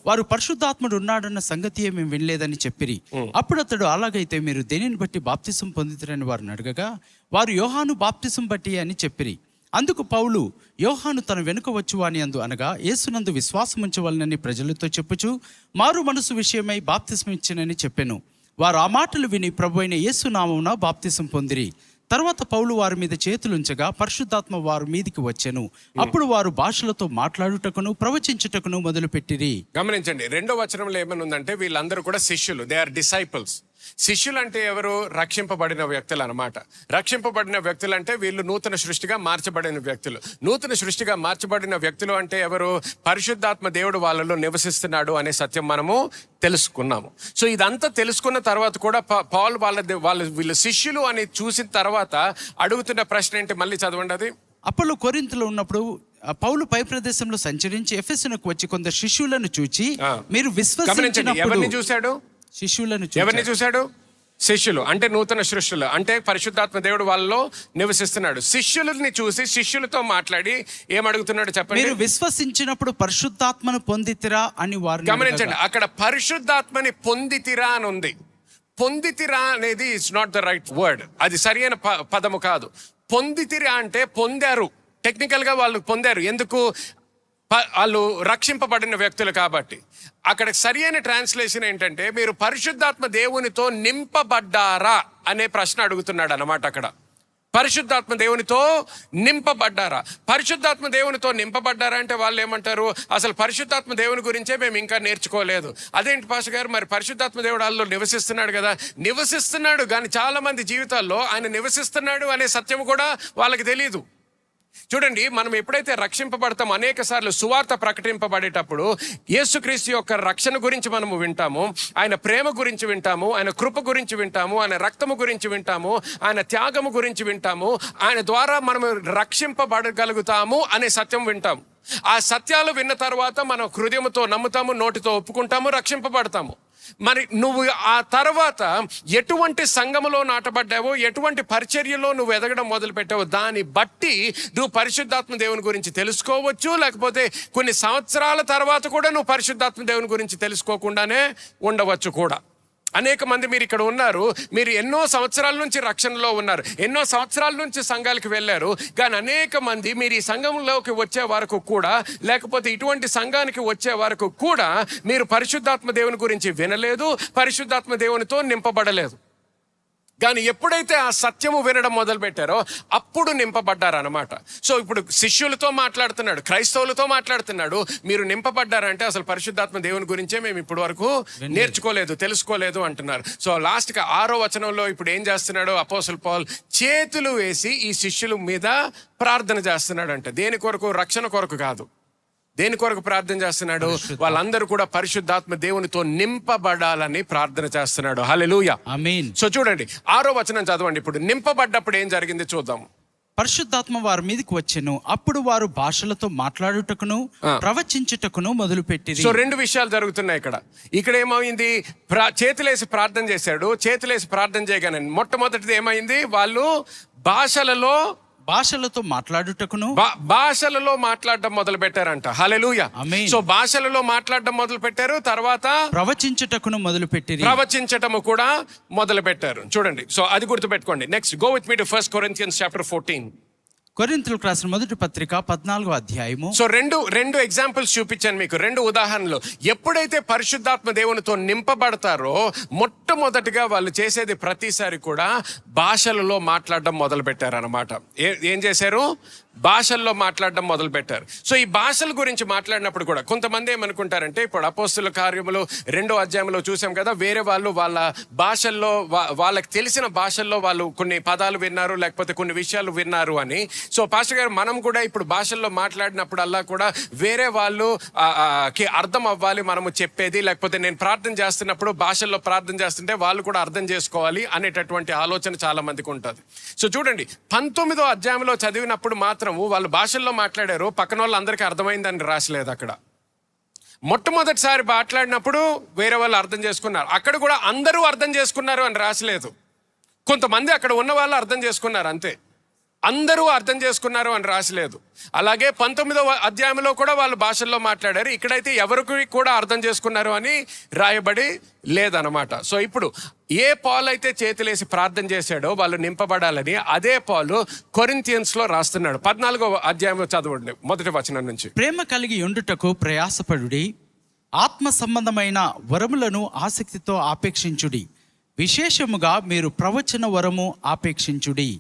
వారు పరిశుద్ధాత్ముడు ఉన్నాడన్న సంగతి మేము వినలేదని చెప్పిరి. అప్పుడు అతడు, అలాగైతే మీరు దేనిని బట్టి బాప్తిసం పొందితిరని వారిని అడగగా, వారు యోహాను బాప్తిసం బట్టి అని చెప్పిరి. అందుకు పౌలు, యోహాను తన వెనుక వచ్చువాని అందు అనగా యేసునందు విశ్వాసం ఉంచవలనని ప్రజలతో చెప్పుచు మారు మనసు విషయమై బాప్తిసం ఇచ్చినని చెప్పెను. వారు ఆ మాటలు విని ప్రభు అయిన యేసు నామమున బాప్తిసం పొందిరి. తర్వాత పౌలు వారి మీద చేతులుంచగా పరిశుద్ధాత్మ వారి మీదికి వచ్చెను. అప్పుడు వారు భాషలతో మాట్లాడుటకును ప్రవచించుటకును మొదలుపెట్టిరి. గమనించండి, రెండో వచనంలో ఏమని ఉందంటే, వీళ్ళందరూ కూడా శిష్యులు, దే ఆర్ డిసైపుల్స్. శిష్యులు అంటే ఎవరు? రక్షింపబడిన వ్యక్తులు అనమాట. రక్షింపబడిన వ్యక్తులు అంటే వీళ్ళు నూతన సృష్టిగా మార్చబడిన వ్యక్తులు. నూతన సృష్టిగా మార్చబడిన వ్యక్తులు అంటే ఎవరు? పరిశుద్ధాత్మ దేవుడు వాళ్ళలో నివసిస్తున్నాడు అనే సత్యం మనము తెలుసుకున్నాము. సో ఇదంతా తెలుసుకున్న తర్వాత కూడా పౌలు వీళ్ళు శిష్యులు అని చూసిన తర్వాత అడుగుతున్న ప్రశ్న ఏంటి? మళ్ళీ చదవండి అది. అపోల్లో కొరింథులో ఉన్నప్పుడు పౌలు పై ప్రదేశంలో సంచరించి ఎఫెసునకు వచ్చి కొందరు శిష్యులను చూచి, మీరు విశ్వసించినప్పుడు. ఎవరిని చూశాడు? శిష్యులను. ఎవరిని చూశాడు? శిష్యులు అంటే నూతన సృష్టిలు, అంటే పరిశుద్ధాత్మ దేవుడు వాళ్ళలో నివసిస్తున్నాడు. శిష్యులని చూసి శిష్యులతో మాట్లాడి ఏమడుగుతున్నాడు చెప్పండి? మీరు విశ్వసించినప్పుడు పరిశుద్ధాత్మను పొందితిరా అని వారు. గమనించండి, అక్కడ పరిశుద్ధాత్మని పొందితిరా అని ఉంది. పొందితిరా అనేది it's not the right word. అది సరైన పదము కాదు. పొందితిరా అంటే పొందారు. టెక్నికల్ గా వాళ్ళు పొందారు. ఎందుకు? వాళ్ళు రక్షింపబడిన వ్యక్తులు కాబట్టి. అక్కడ సరి అయిన ట్రాన్స్లేషన్ ఏంటంటే, మీరు పరిశుద్ధాత్మ దేవునితో నింపబడ్డారా అనే ప్రశ్న అడుగుతున్నాడు అన్నమాట. అక్కడ పరిశుద్ధాత్మ దేవునితో నింపబడ్డారా? పరిశుద్ధాత్మ దేవునితో నింపబడ్డారా అంటే వాళ్ళు ఏమంటారు? అసలు పరిశుద్ధాత్మ దేవుని గురించే మేము ఇంకా నేర్చుకోలేదు. అదేంటి పాస్టర్ గారు, మరి పరిశుద్ధాత్మ దేవుడు వాళ్ళలో నివసిస్తున్నాడు కదా. నివసిస్తున్నాడు, కానీ చాలా మంది జీవితాల్లో ఆయన నివసిస్తున్నాడు అనే సత్యం కూడా వాళ్ళకి తెలియదు. చూడండి, మనం ఎప్పుడైతే రక్షింపబడతాం, అనేక సార్లు సువార్త ప్రకటింపబడేటప్పుడు యేసుక్రీస్తు యొక్క రక్షణ గురించి మనము వింటాము, ఆయన ప్రేమ గురించి వింటాము, ఆయన కృప గురించి వింటాము, ఆయన రక్తము గురించి వింటాము, ఆయన త్యాగము గురించి వింటాము, ఆయన ద్వారా మనము రక్షింపబడగలుగుతాము అనే సత్యం వింటాము. ఆ సత్యాలు విన్న తర్వాత మనం హృదయంతో నమ్ముతాము, నోటితో ఒప్పుకుంటాము, రక్షింపబడతాము. మరి నువ్వు ఆ తర్వాత ఎటువంటి సంఘములో నాటబడ్డావో, ఎటువంటి పరిచర్యలో నువ్వు ఎదగడం మొదలు పెట్టావో, దాన్ని బట్టి నువ్వు పరిశుద్ధాత్మ దేవుని గురించి తెలుసుకోవచ్చు. లేకపోతే కొన్ని సంవత్సరాల తర్వాత కూడా నువ్వు పరిశుద్ధాత్మ దేవుని గురించి తెలుసుకోకుండానే ఉండవచ్చు కూడా. అనేక మంది మీరు ఇక్కడ ఉన్నారు, మీరు ఎన్నో సంవత్సరాల నుంచి రక్షణలో ఉన్నారు, ఎన్నో సంవత్సరాల నుంచి సంఘాలకు వెళ్ళారు, కానీ అనేక మంది మీరు ఈ సంఘంలోకి వచ్చే వరకు కూడా, లేకపోతే ఇటువంటి సంఘానికి వచ్చే వరకు కూడా మీరు పరిశుద్ధాత్మ దేవుని గురించి వినలేదు, పరిశుద్ధాత్మ దేవునితో నింపబడలేదు. కానీ ఎప్పుడైతే ఆ సత్యము వినడం మొదలు పెట్టారో అప్పుడు నింపబడ్డారనమాట. సో ఇప్పుడు శిష్యులతో మాట్లాడుతున్నాడు, క్రైస్తవులతో మాట్లాడుతున్నాడు. మీరు నింపబడ్డారంటే అసలు పరిశుద్ధాత్మ దేవుని గురించే మేము ఇప్పటి వరకు నేర్చుకోలేదు, తెలుసుకోలేదు అంటున్నారు. సో లాస్ట్గా 6వ వచనంలో ఇప్పుడు ఏం చేస్తున్నాడు అపోస్తలుడు పౌలు? చేతులు వేసి ఈ శిష్యుల మీద ప్రార్థన చేస్తున్నాడు. అంటే దేని కొరకు? రక్షణ కొరకు కాదు. దేని కొరకు ప్రార్థన చేస్తున్నాడు? వాళ్ళందరూ కూడా పరిశుద్ధాత్మ దేవునితో నింపబడాలని ప్రార్థన చేస్తున్నాడు. హల్లెలూయా, ఆమేన్. సో చూడండి 6వ వచనం చదవండి. ఇప్పుడు నింపబడ్డప్పుడు ఏం జరిగింది చూద్దాం. పరిశుద్ధాత్మ వారి మీదకి వచ్చెను. అప్పుడు వారు భాషలతో మాట్లాడుటకును ప్రవచించుటకును మొదలుపెట్టిరి. సో 2 విషయాలు జరుగుతున్నాయి ఇక్కడ ఏమైంది? చేతులేసి ప్రార్థన చేశాడు. చేతులేసి ప్రార్థన చేయగానే మొట్టమొదటిది ఏమైంది? వాళ్ళు భాషలతో మాట్లాడుటకును భాషలలో మాట్లాడడం మొదలు పెట్టారంట. హల్లెలూయా, ఆమేన్. సో భాషలలో మాట్లాడడం మొదలు పెట్టారు, తర్వాత ప్రవచించుటకును మొదలుపెట్టిరి. ప్రవచించటము కూడా మొదలు పెట్టారు. చూడండి, సో అది గుర్తుపెట్టుకోండి. Next go with me to 1 Corinthians chapter 14. కొరింథీయులకు రాసిన మొదటి పత్రిక 14వ అధ్యాయము. సో రెండు ఎగ్జాంపుల్స్ చూపించాను మీకు, రెండు ఉదాహరణలు. ఎప్పుడైతే పరిశుద్ధాత్మ దేవునితో నింపబడతారో మొట్టమొదటిగా వాళ్ళు చేసేది ప్రతిసారి కూడా భాషలలో మాట్లాడడం మొదలు పెట్టారన్నమాట. ఏం చేశారు? భాషల్లో మాట్లాడడం మొదలు పెట్టారు. సో ఈ భాషల గురించి మాట్లాడినప్పుడు కూడా కొంతమంది ఏమనుకుంటారంటే, ఇప్పుడు అపోస్తుల కార్యములు 2వ అధ్యాయంలో చూసాం కదా, వేరే వాళ్ళు వాళ్ళ భాషల్లో వాళ్ళకి తెలిసిన భాషల్లో వాళ్ళు కొన్ని పదాలు విన్నారు, లేకపోతే కొన్ని విషయాలు విన్నారు అని. సో పాస్టర్ గారు, మనం కూడా ఇప్పుడు భాషల్లో మాట్లాడినప్పుడల్లా కూడా వేరే వాళ్ళు కి అర్థం అవ్వాలి మనము చెప్పేది, లేకపోతే నేను ప్రార్థన చేస్తున్నప్పుడు భాషల్లో ప్రార్థన చేస్తుంటే వాళ్ళు కూడా అర్థం చేసుకోవాలి అనేటటువంటి ఆలోచన చాలా మందికి ఉంటుంది. సో చూడండి, 19వ అధ్యాయంలో చదివినప్పుడు మాత్రం వాళ్ళు భాషల్లో మాట్లాడారు, పక్కన వాళ్ళు అందరికీ అర్థమైందని రాసలేదు అక్కడ. మొట్టమొదటిసారి మాట్లాడినప్పుడు వేరే వాళ్ళు అర్థం చేసుకున్నారు, అక్కడ కూడా అందరూ అర్థం చేసుకున్నారు అని రాసలేదు. కొంతమంది అక్కడ ఉన్న వాళ్ళు అర్థం చేసుకున్నారు అంతే, అందరూ అర్థం చేసుకున్నారు అని రాసలేదు. అలాగే 19వ అధ్యాయంలో కూడా వాళ్ళు భాషల్లో మాట్లాడారు, ఇక్కడైతే ఎవరికి కూడా అర్థం చేసుకున్నారు అని రాయబడి లేదనమాట. సో ఇప్పుడు ఏ పౌలు అయితే చేతులేసి ప్రార్థన చేశాడో వాళ్ళు నింపబడాలని, అదే పౌలు కొరింథియన్స్లో రాస్తున్నాడు. 14వ అధ్యాయం చదవండి, మొదటి వచనం నుంచి. ప్రేమ కలిగి ఉండుటకు ప్రయాసపడుడి, ఆత్మ సంబంధమైన వరములను ఆసక్తితో ఆపేక్షించుడి, విశేషముగా మీరు ప్రవచన వరము ఆపేక్షించుడి.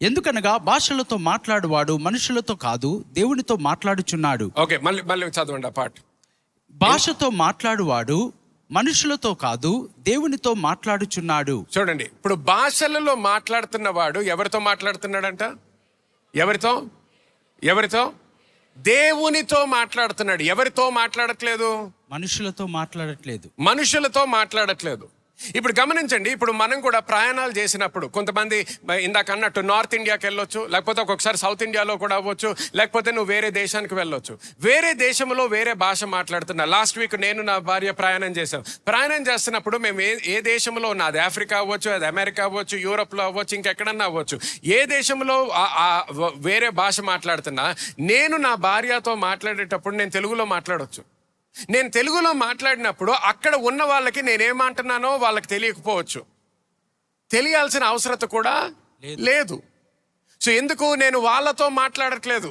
ఎందుకనగా భాషలతో మాట్లాడువాడు మనుషులతో కాదు దేవునితో మాట్లాడుచున్నాడు. ఓకే, మళ్ళీ చదవండి ఆ పాట. భాషతో మాట్లాడువాడు మనుషులతో కాదు దేవునితో మాట్లాడుచున్నాడు. చూడండి, ఇప్పుడు భాషలలో మాట్లాడుతున్న వాడు ఎవరితో మాట్లాడుతున్నాడంట? ఎవరితో? దేవునితో మాట్లాడుతున్నాడు. ఎవరితో మాట్లాడట్లేదు? మనుషులతో మాట్లాడట్లేదు. ఇప్పుడు గమనించండి, ఇప్పుడు మనం కూడా ప్రయాణాలు చేసినప్పుడు కొంతమంది ఇందాక అన్నట్టు నార్త్ ఇండియాకి వెళ్ళొచ్చు, లేకపోతే ఒక్కొక్కసారి సౌత్ ఇండియాలో కూడా అవ్వచ్చు, లేకపోతే నువ్వు వేరే దేశానికి వెళ్ళొచ్చు. వేరే దేశంలో వేరే భాష మాట్లాడుతున్నా. లాస్ట్ వీక్ నేను నా భార్య ప్రయాణం చేస్తున్నప్పుడు మేము ఏ దేశంలో ఉన్నా, అది ఆఫ్రికా అవ్వచ్చు, అది అమెరికా అవ్వచ్చు, యూరోప్లో అవ్వచ్చు, ఇంకెక్కడన్నా అవ్వచ్చు, ఏ దేశంలో వేరే భాష మాట్లాడుతున్నా, నేను నా భార్యతో మాట్లాడేటప్పుడు నేను తెలుగులో మాట్లాడవచ్చు. నేను తెలుగులో మాట్లాడినప్పుడు అక్కడ ఉన్న వాళ్ళకి నేనేమంటున్నానో వాళ్ళకి తెలియకపోవచ్చు, తెలియాల్సిన అవసరత కూడా లేదు. సో ఎందుకు? నేను వాళ్ళతో మాట్లాడట్లేదు.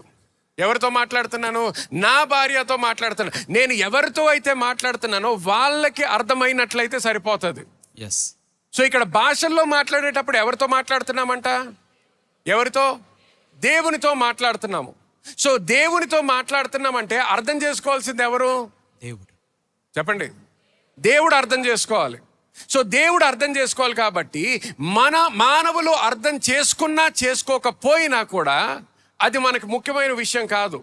ఎవరితో మాట్లాడుతున్నాను? నా భార్యతో మాట్లాడుతున్నాను. నేను ఎవరితో అయితే మాట్లాడుతున్నానో వాళ్ళకి అర్థమైనట్లయితే సరిపోతుంది. సో ఇక్కడ భాషల్లో మాట్లాడేటప్పుడు ఎవరితో మాట్లాడుతున్నామంట? దేవునితో మాట్లాడుతున్నాము. సో దేవునితో మాట్లాడుతున్నామంటే అర్థం చేసుకోవాల్సింది ఎవరు? దేవుడు. చెప్పండి, దేవుడు అర్థం చేసుకోవాలి. సో దేవుడు అర్థం చేసుకోవాలి కాబట్టి మానవులు అర్థం చేసుకున్నా చేసుకోకపోయినా కూడా అది మనకి ముఖ్యమైన విషయం కాదు.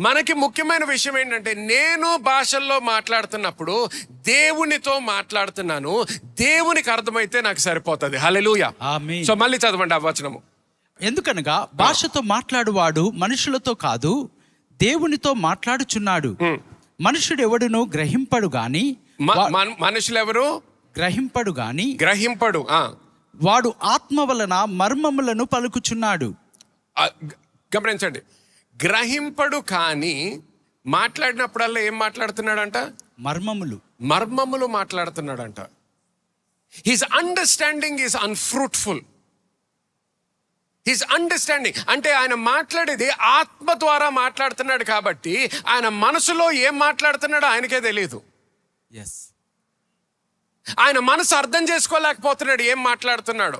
మనకి ముఖ్యమైన విషయం ఏంటంటే, నేను భాషల్లో మాట్లాడుతున్నప్పుడు దేవునితో మాట్లాడుతున్నాను, దేవునికి అర్థమైతే నాకు సరిపోతుంది. హల్లెలూయా. ఆమేన్. సో మళ్ళీ చదవండి ఆ వచనము. ఎందుకనగా భాషతో మాట్లాడువాడు మనుషులతో కాదు దేవునితో మాట్లాడుచున్నాడు. మనుషుడు ఎవడును గ్రహింపడు గాని, మనుషులు ఎవరు గ్రహింపడు గాని వాడు ఆత్మ వలన మర్మములను పలుకుచున్నాడు. గమనించండి, గ్రహింపడు కానీ మాట్లాడినప్పుడల్లా ఏం మాట్లాడుతున్నాడంట? మర్మములు మాట్లాడుతున్నాడంట. His understanding is unfruitful. His understanding అంటే ఆయన మాట్లాడేది ఆత్మ ద్వారా మాట్లాడుతున్నాడు కాబట్టి ఆయన మనసులో ఏం మాట్లాడుతున్నాడో ఆయనకే తెలియదు. ఆయన మనసు అర్థం చేసుకోలేకపోతున్నాడు ఏం మాట్లాడుతున్నాడు.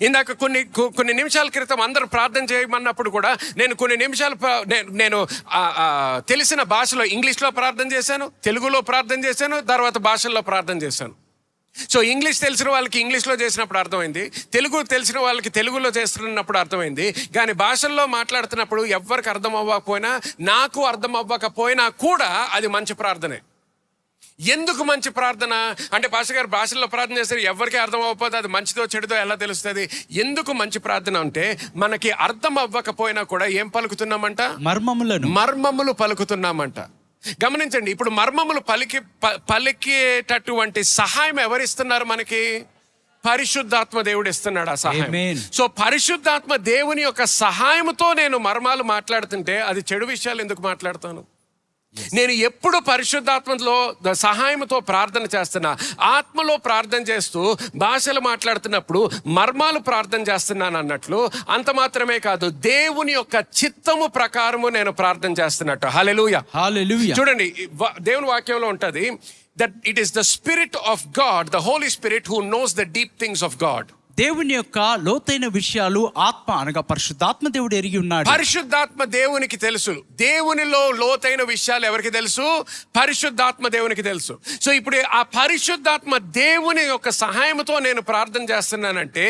ఇందాక కొన్ని నిమిషాల క్రితం అందరూ ప్రార్థన చేయమన్నప్పుడు కూడా నేను కొన్ని నిమిషాలు నేను తెలిసిన భాషలో ఇంగ్లీష్లో ప్రార్థన చేశాను, తెలుగులో ప్రార్థన చేశాను, తర్వాత భాషల్లో ప్రార్థన చేశాను. సో ఇంగ్లీష్ తెలిసిన వాళ్ళకి ఇంగ్లీష్లో చేసినప్పుడు అర్థమైంది, తెలుగు తెలిసిన వాళ్ళకి తెలుగులో చేస్తున్నప్పుడు అర్థమైంది. కానీ భాషల్లో మాట్లాడుతున్నప్పుడు ఎవరికి అర్థం అవ్వకపోయినా, నాకు అర్థం అవ్వకపోయినా కూడా అది మంచి ప్రార్థనే. ఎందుకు మంచి ప్రార్థన అంటే, పాస్టర్ గారు భాషల్లో ప్రార్థన చేస్తారు, ఎవరికి అర్థం అవ్వకపోతే అది మంచిదో చెడుదో ఎలా తెలుస్తుంది? ఎందుకు మంచి ప్రార్థన అంటే, మనకి అర్థం అవ్వకపోయినా కూడా ఏం పలుకుతున్నామంట? మర్మములు పలుకుతున్నామంట. గమనించండి, ఇప్పుడు మర్మములు పలికేటటువంటి సహాయం ఎవరిస్తున్నారు మనకి? పరిశుద్ధాత్మ దేవుడు ఇస్తున్నాడు ఆ సహాయం. సో పరిశుద్ధాత్మ దేవుని యొక్క సహాయంతో నేను మర్మాలు మాట్లాడుతుంటే అది చెడు విషయాలు ఎందుకు మాట్లాడతాను? నేను ఎప్పుడు పరిశుద్ధాత్మలో సహాయంతో ప్రార్థన చేస్తున్నా, ఆత్మలో ప్రార్థన చేస్తూ భాషలు మాట్లాడుతున్నప్పుడు మర్మాలు ప్రార్థన చేస్తున్నాను అన్నట్లు, అంత మాత్రమే కాదు దేవుని యొక్క చిత్తము ప్రకారము నేను ప్రార్థన చేస్తున్నట్టు. హల్లెలూయా. హల్లెలూయా. చూడండి, దేవుని వాక్యంలో ఉంటది that it is the Spirit of God, the Holy Spirit, who knows the deep things of God. దేవుని యొక్క లోతైన విషయాలు ఆత్మ అనగా పరిశుద్ధాత్మ దేవుడు ఎరిగి ఉన్నాడు. పరిశుద్ధాత్మ దేవునికి తెలుసు. దేవునిలో లోతైన విషయాలు ఎవరికి తెలుసు? పరిశుద్ధాత్మ దేవునికి తెలుసు. సో ఇప్పుడు ఆ పరిశుద్ధాత్మ దేవుని యొక్క సహాయంతో నేను ప్రార్థన చేస్తున్నానంటే,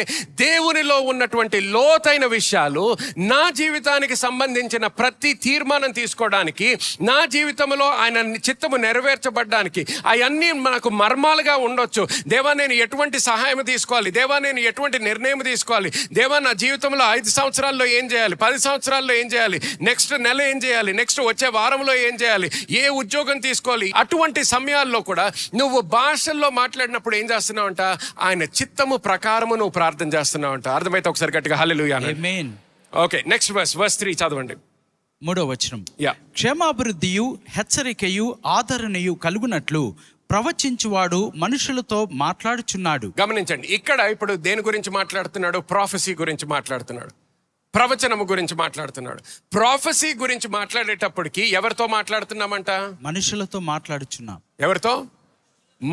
దేవునిలో ఉన్నటువంటి లోతైన విషయాలు నా జీవితానికి సంబంధించిన ప్రతి తీర్మానం తీసుకోవడానికి, నా జీవితంలో ఆయన చిత్తము నెరవేర్చబడ్డానికి అవన్నీ మనకు మర్మాలుగా ఉండొచ్చు. దేవా, నేను ఎటువంటి సహాయం తీసుకోవాలి? దేవా, నేను ఎటువంటి నిర్ణయం తీసుకోవాలి? దేవా, నా జీవితంలో 5 సంవత్సరాల్లో ఏం చేయాలి? 10 సంవత్సరాల్లో ఏం చేయాలి? నెక్స్ట్ నెల ఏం చేయాలి? నెక్స్ట్ వచ్చే వారంలో ఏం చేయాలి? ఏ ఉద్యోగం తీసుకోవాలి? అటువంటి సమయాల్లో కూడా నువ్వు భాషల్లో మాట్లాడినప్పుడు ఏం చేస్తున్నావంట? ఆయన చిత్తము ప్రకారము నువ్వు ప్రార్థన చేస్తున్నావంట. అర్థమైతే ఒకసారి గట్టిగా హల్లెలూయా. ఆమేన్. ఓకే, నెక్స్ట్ verse 3 చదవండి. 3వ వచనం. యా. క్షేమాభివృద్ధియు హెచ్చరికయు ఆదరణయు కలుగునట్లు ప్రవచించువాడు మనుషులతో మాట్లాడుచున్నాడు. గమనించండి, ఇక్కడ ఇప్పుడు దేని గురించి మాట్లాడుతున్నాడు? ప్రాఫెసీ గురించి మాట్లాడుతున్నాడు, ప్రవచనము గురించి మాట్లాడుతున్నాడు. ప్రాఫెసీ గురించి మాట్లాడేటప్పటికి ఎవరితో మాట్లాడుతున్నామంట? మనుషులతో మాట్లాడుచున్నాం. ఎవరితో?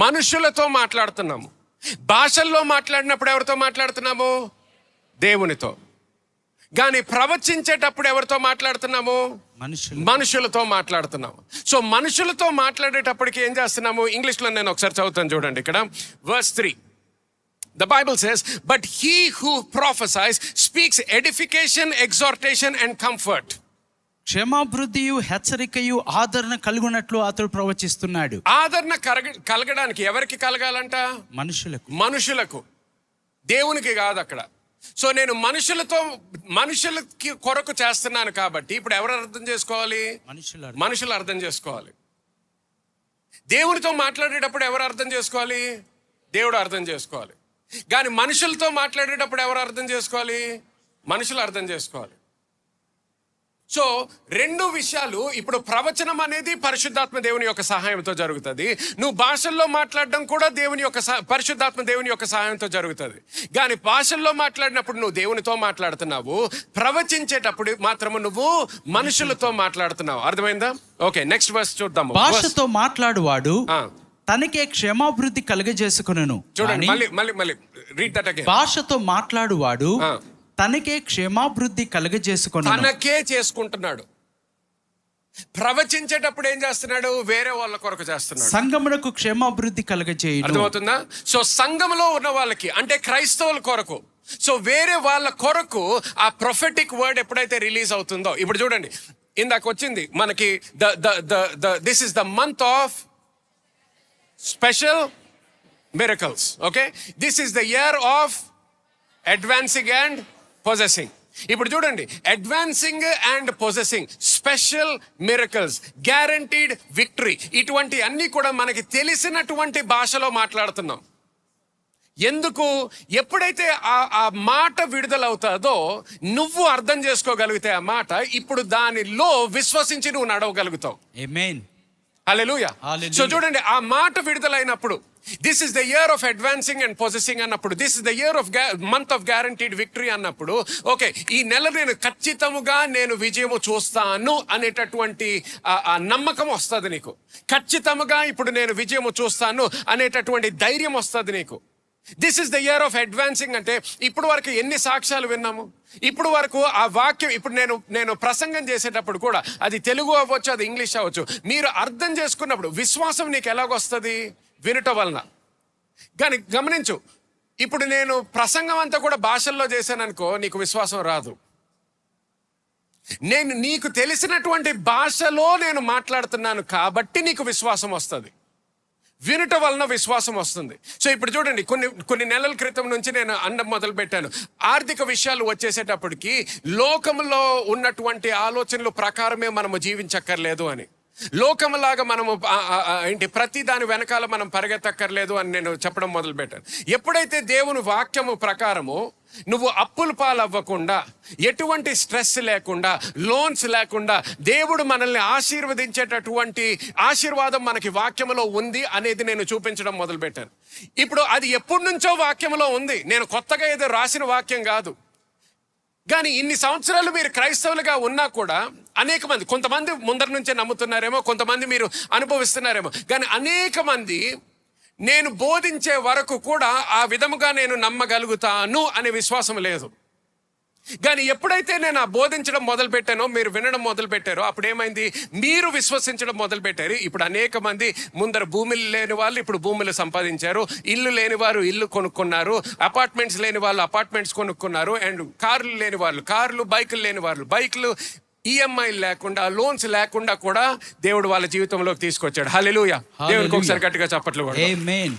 మనుషులతో మాట్లాడుతున్నాము. భాషల్లో మాట్లాడినప్పుడు ఎవరితో మాట్లాడుతున్నాము? దేవునితో. కానీ ప్రవచించేటప్పుడు ఎవరితో మాట్లాడుతున్నాము? మనుషులతో మాట్లాడుతున్నాము. సో మనుషులతో మాట్లాడేటప్పటికి ఏం చేస్తున్నాము? ఇంగ్లీష్లో నేను ఒకసారి చదువుతాను, చూడండి ఇక్కడ verse 3. The Bible says, but he who prophesies speaks edification, exhortation and comfort. క్షేమాభివృద్ధియు హెచ్చరికయు ఆదరణ కలుగునట్లు అతడు ప్రవచిస్తున్నాడు. ఆదరణ కలగడానికి ఎవరికి కలగాలంట? మనుషులకు, దేవునికి కాదు అక్కడ. సో నేను మనుషులకి కొరకు చేస్తున్నాను కాబట్టి ఇప్పుడు ఎవరు అర్థం చేసుకోవాలి? మనుషులు అర్థం చేసుకోవాలి. దేవునితో మాట్లాడేటప్పుడు ఎవరు అర్థం చేసుకోవాలి? దేవుడు అర్థం చేసుకోవాలి. కానీ మనుషులతో మాట్లాడేటప్పుడు ఎవరు అర్థం చేసుకోవాలి? మనుషులు అర్థం చేసుకోవాలి. సో 2 విషయాలు. ఇప్పుడు ప్రవచనం అనేది పరిశుద్ధాత్మ దేవుని యొక్క సహాయంతో జరుగుతుంది. నువ్వు భాషల్లో మాట్లాడడం కూడా పరిశుద్ధాత్మ దేవుని యొక్క సహాయంతో జరుగుతుంది. కానీ భాషల్లో మాట్లాడినప్పుడు నువ్వు దేవునితో మాట్లాడుతున్నావు, ప్రవచించేటప్పుడు మాత్రము నువ్వు మనుషులతో మాట్లాడుతున్నావు. అర్థమైందా? ఓకే, నెక్స్ట్ వర్స్ చూద్దాము. భాషతో మాట్లాడువాడు తనకే క్షేమాభివృద్ధి కలుగజేసుకొనును. చూడండి, మళ్ళీ రీడ్ దట్ అగైన్. భాషతో మాట్లాడువాడు తనకే క్షేమాభివృద్ధి కలుగజేసుకొనును. తనకే చేసుకుంటున్నాడు. ప్రవచించేటప్పుడు ఏం చేస్తున్నాడు? వేరే వాళ్ళ కొరకు చేస్తున్నాడు. సంఘమునకు క్షేమాభివృద్ధి కలుగజేయును. అర్థమవుతుందా? సో సంఘములో ఉన్న వాళ్ళకి, అంటే క్రైస్తవుల కొరకు, సో వేరే వాళ్ళ కొరకు ఆ ప్రొఫెటిక్ వర్డ్ ఎప్పుడైతే రిలీజ్ అవుతుందో, ఇప్పుడు చూడండి, ఇందాక వచ్చింది మనకి this is the month of special miracles. Okay, this is the year of advancing and possessing. ఇప్పుడు చూడండి, advancing and possessing, special miracles, guaranteed victory, ఇటువంటి అన్ని కూడా మనకి తెలిసినటువంటి భాషలో మాట్లాడుతున్నాం. ఎందుకు? ఎప్పుడైతే ఆ మాట విడుదలవుతుందో నువ్వు అర్థం చేసుకోగలిగితే ఆ మాట, ఇప్పుడు దానిలో విశ్వసించి నువ్వు నడవగలుగుతావు. ఆమేన్. హల్లెలూయా. సో చూడండి, ఆ మాట విడుదలైనప్పుడు this is the year of advancing and possessing అన్నప్పుడు, this is the year of month of guaranteed victory అన్నప్పుడు, ఓకే, ఈ నెల నేను ఖచ్చితంగా నేను విజయము చూస్తాను అనేటటువంటి ఆ నమ్మకం వస్తుంది నీకు. ఖచ్చితంగా ఇప్పుడు నేను విజయము చూస్తాను అనేటటువంటి ధైర్యం వస్తుంది నీకు. This is the year of advancing అంటే ఇప్పుడు వరకు ఎన్ని సాక్ష్యాలు విన్నాము? ఇప్పుడు వరకు ఆ వాక్యం, ఇప్పుడు నేను ప్రసంగం చేసేటప్పుడు కూడా, అది తెలుగు అవ్వచ్చు, అది ఇంగ్లీష్ అవ్వచ్చు, మీరు అర్థం చేసుకున్నప్పుడు విశ్వాసం నీకు ఎలాగొస్తుంది? వినటం వలన. కానీ గమనించు, ఇప్పుడు నేను ప్రసంగం అంతా కూడా భాషల్లో చేశాననుకో, నీకు విశ్వాసం రాదు. నేను నీకు తెలిసినటువంటి భాషలో నేను మాట్లాడుతున్నాను కాబట్టి నీకు విశ్వాసం వస్తుంది. వినటం వలన విశ్వాసం వస్తుంది. సో ఇప్పుడు చూడండి, కొన్ని నెలల క్రితం నుంచి నేను అనడం మొదలు పెట్టాను, ఆర్థిక విషయాలు వచ్చేసేటప్పటికి లోకంలో ఉన్నటువంటి ఆలోచనల ప్రకారమే మనము జీవించక్కర్లేదు అని. లోకంలాగా మనము ఏంటి ప్రతి దాని వెనకాల మనం పరిగెత్తక్కర్లేదు అని నేను చెప్పడం మొదలుపెట్టాను. ఎప్పుడైతే దేవుని వాక్యము ప్రకారము నువ్వు అప్పుల పాలవ్వకుండా, ఎటువంటి స్ట్రెస్ లేకుండా, లోన్స్ లేకుండా దేవుడు మనల్ని ఆశీర్వదించేటటువంటి ఆశీర్వాదం మనకి వాక్యములో ఉంది అనేది నేను చూపించడం మొదలుపెట్టాను. ఇప్పుడు అది ఎప్పటి నుంచో వాక్యములో ఉంది, నేను కొత్తగా ఏదో రాసిన వాక్యం కాదు. కానీ ఇన్ని సంవత్సరాలు మీరు క్రైస్తవులుగా ఉన్నా కూడా అనేక మంది, కొంతమంది ముందర నుంచే నమ్ముతున్నారేమో, కొంతమంది మీరు అనుభవిస్తున్నారేమో, కానీ అనేక మంది నేను బోధించే వరకు కూడా ఆ విధముగా నేను నమ్మగలుగుతాను అనే విశ్వాసం లేదు. కానీ ఎప్పుడైతే నేను ఆ బోధించడం మొదలుపెట్టానో, మీరు వినడం మొదలుపెట్టారో, అప్పుడు ఏమైంది? మీరు విశ్వసించడం మొదలుపెట్టారు. ఇప్పుడు అనేక మంది ముందర భూములు లేని వాళ్ళు ఇప్పుడు భూములు సంపాదించారు, ఇల్లు లేని వారు ఇల్లు కొనుక్కున్నారు, అపార్ట్మెంట్స్ లేని వాళ్ళు అపార్ట్మెంట్స్ కొనుక్కున్నారు, అండ్ కార్లు లేని వాళ్ళు కార్లు, బైకులు లేని వాళ్ళు బైకులు, ఈఎంఐ లేకుండా, లోన్స్ లేకుండా కూడా దేవుడు వాళ్ళ జీవితంలోకి తీసుకొచ్చాడు. హల్లెలూయా. దేవునికి ఒకసారి గట్టిగా చప్పట్లు కూడా. ఆమేన్.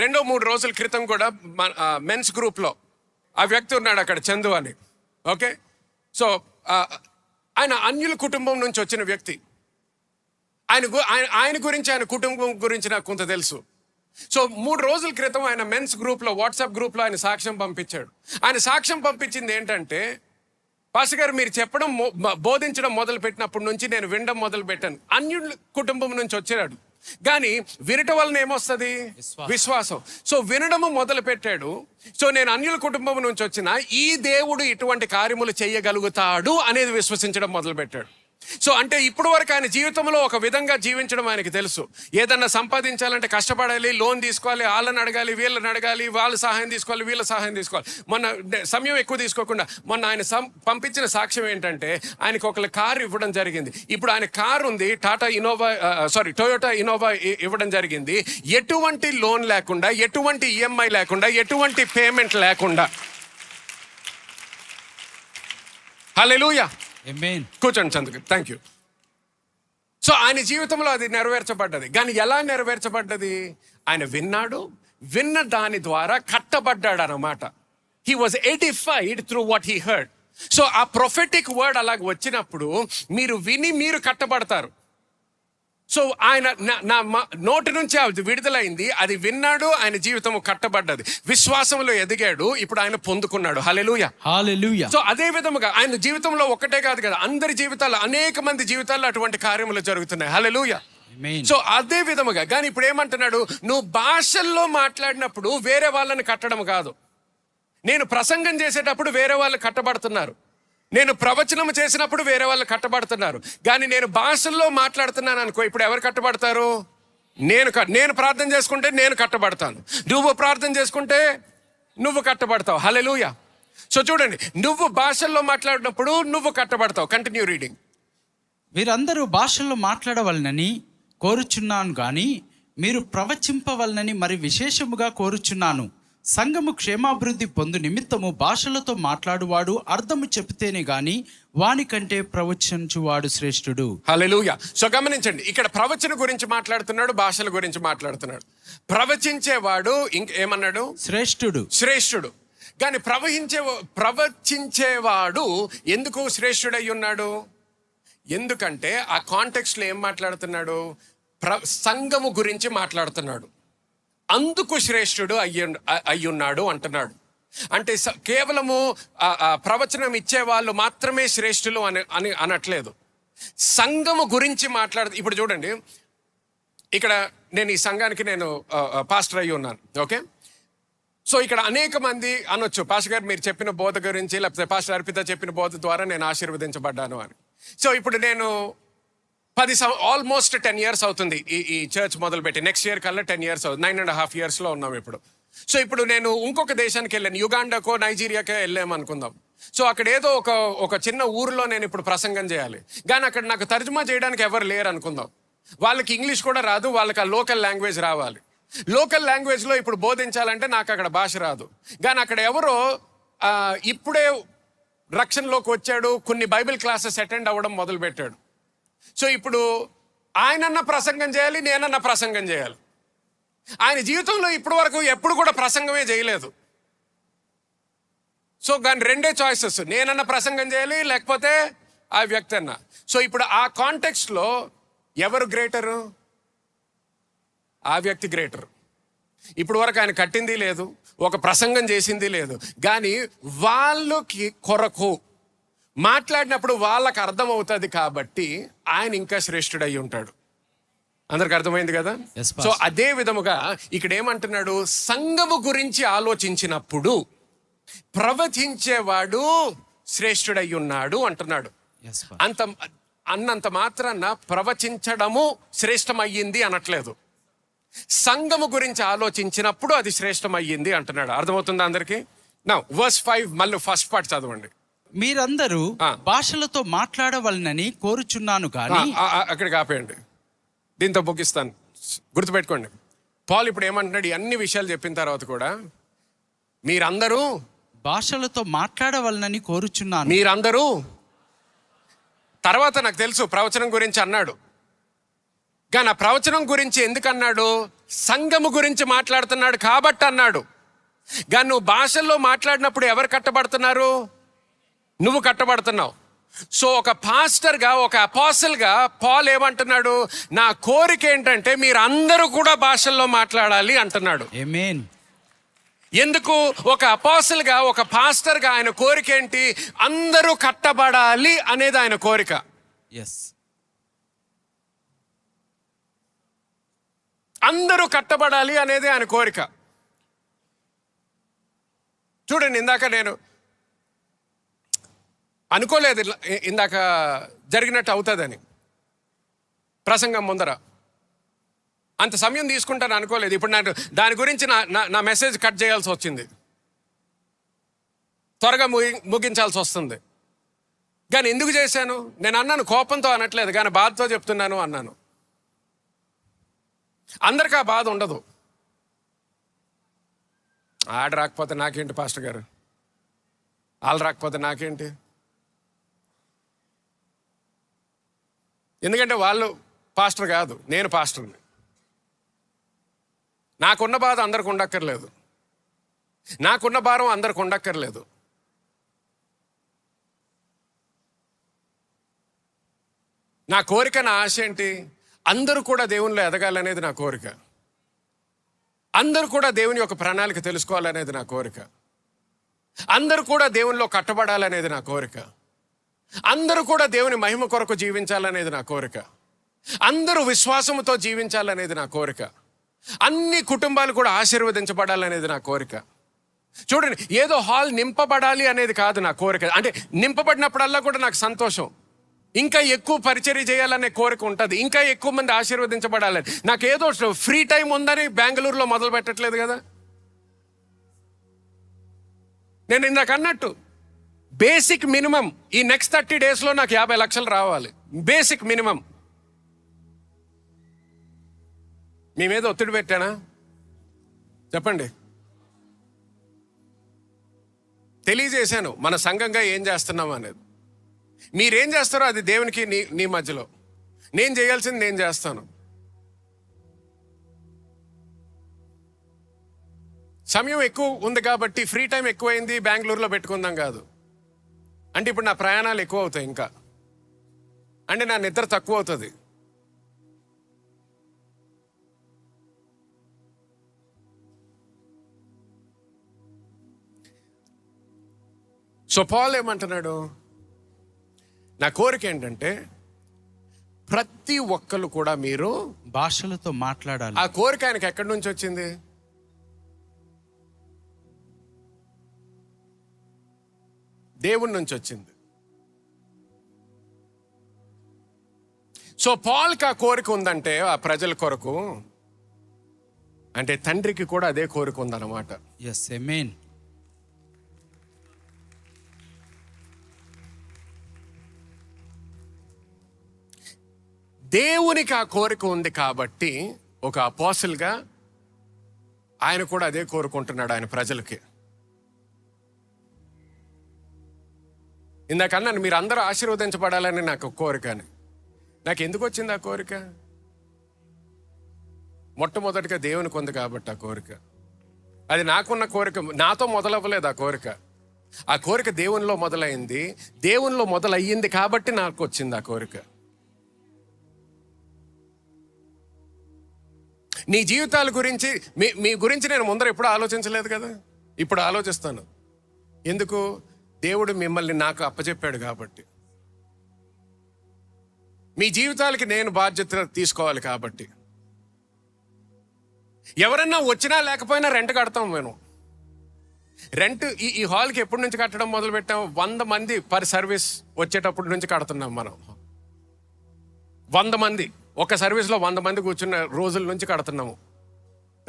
రెండో 3 రోజుల క్రితం కూడా మెన్స్ గ్రూప్లో ఆ వ్యక్తి ఉన్నాడు అక్కడ, చందు అని. ఓకే, సో ఆయన అన్యుల కుటుంబం నుంచి వచ్చిన వ్యక్తి. ఆయన గురించి, ఆయన కుటుంబం గురించి నాకు కొంత తెలుసు. సో 3 రోజుల క్రితం ఆయన మెన్స్ గ్రూప్లో, వాట్సాప్ గ్రూప్లో ఆయన సాక్ష్యం పంపించాడు. ఆయన సాక్ష్యం పంపించింది ఏంటంటే, పాస్టర్ గారు మీరు చెప్పడం బోధించడం మొదలు పెట్టినప్పటి నుంచి నేను వినడం మొదలు పెట్టాను. అన్యుల కుటుంబం నుంచి వచ్చాడు, కానీ వినటం వలన ఏమొస్తుంది? విశ్వాసం. సో వినడము మొదలు పెట్టాడు. సో నేను అన్యుల కుటుంబం నుంచి వచ్చిన ఈ దేవుడు ఇటువంటి కార్యములు చేయగలుగుతాడు అనేది విశ్వసించడం మొదలు పెట్టాడు. సో అంటే ఇప్పుడు వరకు ఆయన జీవితంలో ఒక విధంగా జీవించడం ఆయనకి తెలుసు. ఏదన్నా సంపాదించాలంటే కష్టపడాలి, లోన్ తీసుకోవాలి, వాళ్ళని అడగాలి, వీళ్ళని అడగాలి, వాళ్ళ సహాయం తీసుకోవాలి, వీళ్ళ సహాయం తీసుకోవాలి. మొన్న సమయం ఎక్కువ తీసుకోకుండా మొన్న ఆయన పంపించిన సాక్ష్యం ఏంటంటే, ఆయనకు ఒక కారు ఇవ్వడం జరిగింది. ఇప్పుడు ఆయన కారు ఉంది, టొయోటా ఇన్నోవా ఇవ్వడం జరిగింది. ఎటువంటి లోన్ లేకుండా, ఎటువంటి ఈఎంఐ లేకుండా, ఎటువంటి పేమెంట్ లేకుండా. హల్లెలూయా. ఆమేన్. కూర్చోండి చంద్ర, థ్యాంక్ యూ. సో ఆయన జీవితంలో అది నెరవేర్చబడ్డది. కానీ ఎలా నెరవేర్చబడ్డది? ఆయన విన్న దాని ద్వారా కట్టబడ్డాడు అన్నమాట. He was edified through what he heard. So ఆ ప్రొఫెటిక్ వర్డ్ అలాగ వచ్చినప్పుడు మీరు విని మీరు కట్టబడతారు. సో ఆయన నా నోటి నుంచి అది విడుదలైంది, అది విన్నాడు, ఆయన జీవితం కట్టబడ్డది, విశ్వాసంలో ఎదిగాడు, ఇప్పుడు ఆయన పొందుకున్నాడు. హల్లెలూయా. హల్లెలూయా. సో అదే విధముగా ఆయన జీవితంలో ఒక్కటే కాదు కదా, అందరి జీవితాల్లో, అనేక మంది జీవితాల్లో అటువంటి కార్యములు జరుగుతున్నాయి. హల్లెలూయా. సో అదే విధముగా, కానీ ఇప్పుడు ఏమంటున్నాడు? నువ్వు భాషల్లో మాట్లాడినప్పుడు వేరే వాళ్ళని కట్టడం కాదు. నేను ప్రసంగం చేసేటప్పుడు వేరే వాళ్ళు కట్టబడుతున్నారు, నేను ప్రవచనం చేసినప్పుడు వేరే వాళ్ళు కట్టబడుతున్నారు. కానీ నేను భాషల్లో మాట్లాడుతున్నాను అనుకో, ఇప్పుడు ఎవరు కట్టబడతారు? నేను ప్రార్థన చేసుకుంటే నేను కట్టబడతాను, నువ్వు ప్రార్థన చేసుకుంటే నువ్వు కట్టబడతావు. హల్లెలూయా. సో చూడండి, నువ్వు భాషల్లో మాట్లాడినప్పుడు నువ్వు కట్టబడతావు. Continue reading. వీరందరూ భాషల్లో మాట్లాడవలనని కోరుచున్నాను గాని మీరు ప్రవచింపవలనని మరి విశేషముగా కోరుచున్నాను. సంఘము క్షేమాభివృద్ధి పొందు నిమిత్తము భాషలతో మాట్లాడువాడు అర్థము చెబితేనే గాని వానికంటే ప్రవచించువాడు శ్రేష్ఠుడు. హల్లెలూయా. సో గమనించండి, ఇక్కడ ప్రవచన గురించి మాట్లాడుతున్నాడు, భాషల గురించి మాట్లాడుతున్నాడు. ప్రవచించేవాడు ఏమన్నాడు? శ్రేష్ఠుడు. కానీ ప్రవచించేవాడు ఎందుకు శ్రేష్ఠుడై ఉన్నాడు? ఎందుకంటే ఆ కాంటెక్స్ట్లో ఏం మాట్లాడుతున్నాడు? సంఘము గురించి మాట్లాడుతున్నాడు, అందుకు శ్రేష్ఠుడు అయ్యున్నాడు అంటున్నాడు. అంటే కేవలము ప్రవచనం ఇచ్చే వాళ్ళు మాత్రమే శ్రేష్ఠులు అని అనట్లేదు, సంఘము గురించి ఇప్పుడు చూడండి, ఇక్కడ నేను ఈ సంఘానికి నేను పాస్టర్ అయ్యి ఉన్నాను. ఓకే, సో ఇక్కడ అనేక మంది అనొచ్చు, పాస్టర్ గారు మీరు చెప్పిన బోధ గురించి, లేకపోతే పాస్టర్ అర్పిత చెప్పిన బోధ ద్వారా నేను ఆశీర్వదించబడ్డాను అని. సో ఇప్పుడు నేను ఆల్మోస్ట్ 10 years అవుతుంది ఈ చర్చ్ మొదలుపెట్టి. నెక్స్ట్ ఇయర్ కల్లా 10 years అవుతుంది. 9.5 yearsలో ఉన్నాం ఇప్పుడు. సో ఇప్పుడు నేను ఇంకొక దేశానికి వెళ్ళాను, యుగాండాకో నైజీరియాకో వెళ్ళాము అనుకుందాం. సో అక్కడ ఏదో ఒక చిన్న ఊరిలో నేను ఇప్పుడు ప్రసంగం చేయాలి, కానీ అక్కడ నాకు తర్జుమా చేయడానికి ఎవరు లేరు అనుకుందాం. వాళ్ళకి ఇంగ్లీష్ కూడా రాదు, వాళ్ళకి ఆ లోకల్ లాంగ్వేజ్ రావాలి. లోకల్ లాంగ్వేజ్లో ఇప్పుడు బోధించాలంటే నాకు అక్కడ భాష రాదు. కానీ అక్కడ ఎవరో ఇప్పుడే రక్షణలోకి వచ్చాడు, కొన్ని బైబిల్ క్లాసెస్ అటెండ్ అవ్వడం మొదలుపెట్టాడు. సో ఇప్పుడు ఆయనన్న ప్రసంగం చేయాలి, నేనన్న ప్రసంగం చేయాలి. ఆయన జీవితంలో ఇప్పటి వరకు ఎప్పుడు కూడా ప్రసంగమే చేయలేదు. సో దాని రెండే చాయిసెస్, నేనన్నా ప్రసంగం చేయాలి లేకపోతే ఆ వ్యక్తి అన్న. సో ఇప్పుడు ఆ కాంటెక్స్ట్లో ఎవరు గ్రేటరు? ఆ వ్యక్తి గ్రేటర్. ఇప్పుడు వరకు ఆయన కట్టింది లేదు, ఒక ప్రసంగం చేసింది లేదు, కానీ వాళ్ళకి కొరకు మాట్లాడినప్పుడు వాళ్ళకి అర్థమవుతుంది కాబట్టి ఆయన ఇంకా శ్రేష్ఠుడై ఉంటాడు. అందరికి అర్థమైంది కదా? Yes, సో అదే విధముగా ఇక్కడ ఏమంటున్నాడు, సంఘము గురించి ఆలోచించినప్పుడు ప్రవచించేవాడు శ్రేష్ఠుడై ఉన్నాడు అంటున్నాడు. Yes, Pastor. అన్నంత మాత్రాన ప్రవచించడము శ్రేష్టమయ్యింది అనట్లేదు. సంఘము గురించి ఆలోచించినప్పుడు అది శ్రేష్టమయ్యింది అంటున్నాడు. అర్థమవుతుందా అందరికి? నా వర్స్ 5 మళ్ళీ ఫస్ట్ పార్ట్ చదవండి. మీరందరూ భాషలతో మాట్లాడవలనని కోరుచున్నాను గాని. అక్కడికి ఆపేయండి, దీంతో ముగిస్తాను. గుర్తుపెట్టుకోండి, పాల్ ఇప్పుడు ఏమంటున్నాడు, ఈ అన్ని విషయాలు చెప్పిన తర్వాత కూడా మీరందరూ భాషలతో మాట్లాడవలనని కోరుచున్నాను. మీరందరూ తర్వాత నాకు తెలుసు ప్రవచనం గురించి అన్నాడు, కానీ ఆ ప్రవచనం గురించి ఎందుకు అన్నాడు? సంఘము గురించి మాట్లాడుతున్నాడు కాబట్టి అన్నాడు. కానీ నువ్వు భాషల్లో మాట్లాడినప్పుడు ఎవరు కట్టబడుతున్నారు? నువ్వు కట్టబడుతున్నావు. సో ఒక పాస్టర్గా, ఒక అపోస్టల్గా పాల్ ఏమంటున్నాడు, నా కోరిక ఏంటంటే మీరు అందరూ కూడా భాషల్లో మాట్లాడాలి అంటున్నాడు. ఆమేన్. ఎందుకు? ఒక అపోస్టల్గా, ఒక పాస్టర్గా ఆయన కోరిక ఏంటి? అందరూ కట్టబడాలి అనేది ఆయన కోరిక. ఎస్. అందరూ కట్టబడాలి అనేది ఆయన కోరిక. చూడండి, ఇందాక నేను అనుకోలేదు ఇందాక జరిగినట్టు అవుతుందని. ప్రసంగం ముందర అంత సమయం తీసుకుంటాను అనుకోలేదు. ఇప్పుడు నాకు దాని గురించి నా మెసేజ్ కట్ చేయాల్సి వచ్చింది, త్వరగా ముగించాల్సి వస్తుంది. కానీ ఎందుకు చేశాను? నేను అన్నాను కోపంతో అనట్లేదు, కానీ బాధతో చెప్తున్నాను అన్నాను. అందరికీ ఆ బాధ ఉండదు. ఆడ రాకపోతే నాకేంటి పాస్టర్ గారు, వాళ్ళు రాకపోతే నాకేంటి? ఎందుకంటే వాళ్ళు పాస్టర్ కాదు, నేను పాస్టర్ని. నాకున్న బాధ అందరికి ఉండక్కర్లేదు, నాకున్న భారం అందరికి ఉండక్కర్లేదు. నా కోరిక, నా ఆశ ఏంటి? అందరూ కూడా దేవునిలో ఎదగాలనేది నా కోరిక. అందరూ కూడా దేవుని యొక్క ప్రణాళిక తెలుసుకోవాలనేది నా కోరిక. అందరూ కూడా దేవునిలో కట్టబడాలనేది నా కోరిక. అందరూ కూడా దేవుని మహిమ కొరకు జీవించాలనేది నా కోరిక. అందరూ విశ్వాసముతో జీవించాలనేది నా కోరిక. అన్ని కుటుంబాలు కూడా ఆశీర్వదించబడాలనేది నా కోరిక. చూడండి, ఏదో హాల్ నింపబడాలి అనేది కాదు నా కోరిక. అంటే నింపబడినప్పుడల్లా కూడా నాకు సంతోషం. ఇంకా ఎక్కువ పరిచర్య చేయాలనే కోరిక ఉంటుంది, ఇంకా ఎక్కువ మంది ఆశీర్వదించబడాలని. నాకు ఏదో ఫ్రీ టైం ఉందని బెంగళూరులో మొదలు పెట్టట్లేదు కదా. నేను ఇందాక అన్నట్టు బేసిక్ మినిమం ఈ నెక్స్ట్ 30 డేస్లో నాకు 50 లక్షలు రావాలి. Basic minimum. మీ మీద ఒత్తిడి పెట్టానా? చెప్పండి. తెలియజేశాను మన సంఘంగా ఏం చేస్తున్నాం అనేది. మీరేం చేస్తారో అది దేవునికి నీ మధ్యలో. నేను చేయాల్సింది నేను చేస్తాను. సమయం ఎక్కువ ఉంది కాబట్టి ఫ్రీ టైం ఎక్కువైంది, బెంగళూరులో పెట్టుకుందాం కాదు. అంటే ఇప్పుడు నా ప్రయాణాలు ఎక్కువ అవుతాయి, ఇంకా అంటే నా నిద్ర తక్కువ అవుతుంది. సో పాల్ ఏమంటున్నాడు, నా కోరిక ఏంటంటే ప్రతి ఒక్కరు కూడా మీరు భాషలతో మాట్లాడాలి. ఆ కోరిక ఆయనకి ఎక్కడి నుంచి వచ్చింది? దేవుని నుంచి వచ్చింది. సో పాల్కి ఆ కోరిక ఉందంటే ఆ ప్రజల కొరకు, అంటే తండ్రికి కూడా అదే కోరిక ఉందన్నమాట. ఎస్, ఆమేన్. దేవునికి ఆ కోరిక ఉంది కాబట్టి ఒక అపోస్టల్గా ఆయన కూడా అదే కోరుకుంటున్నాడు ఆయన ప్రజలకి. ఇందాకన్నాను మీరు అందరూ ఆశీర్వదించబడాలని నాకు కోరిక అని. నాకు ఎందుకు వచ్చింది ఆ కోరిక? మొట్టమొదటిగా దేవునికి ఉంది కాబట్టి ఆ కోరిక. అది నాకున్న కోరిక, నాతో మొదలవ్వలేదు ఆ కోరిక. ఆ కోరిక దేవునిలో మొదలైంది. దేవునిలో మొదలయ్యింది కాబట్టి నాకు వచ్చింది ఆ కోరిక. నీ జీవితాల గురించి మీ గురించి నేను ముందర ఎప్పుడూ ఆలోచించలేదు కదా, ఇప్పుడు ఆలోచిస్తాను. ఎందుకు? దేవుడు మిమ్మల్ని నాకు అప్పచెప్పాడు కాబట్టి. మీ జీవితాలకి నేను బాధ్యత తీసుకోవాలి కాబట్టి. ఎవరన్నా వచ్చినా లేకపోయినా రెంట్ కడతాం మేము. రెంట్ ఈ హాల్కి ఎప్పటి నుంచి కట్టడం మొదలు పెట్టాం? 100 మంది పర్ సర్వీస్ వచ్చేటప్పటి నుంచి కడుతున్నాం మనం. 100 మంది ఒక సర్వీస్లో 100 మంది కూర్చున్న రోజుల నుంచి కడుతున్నాము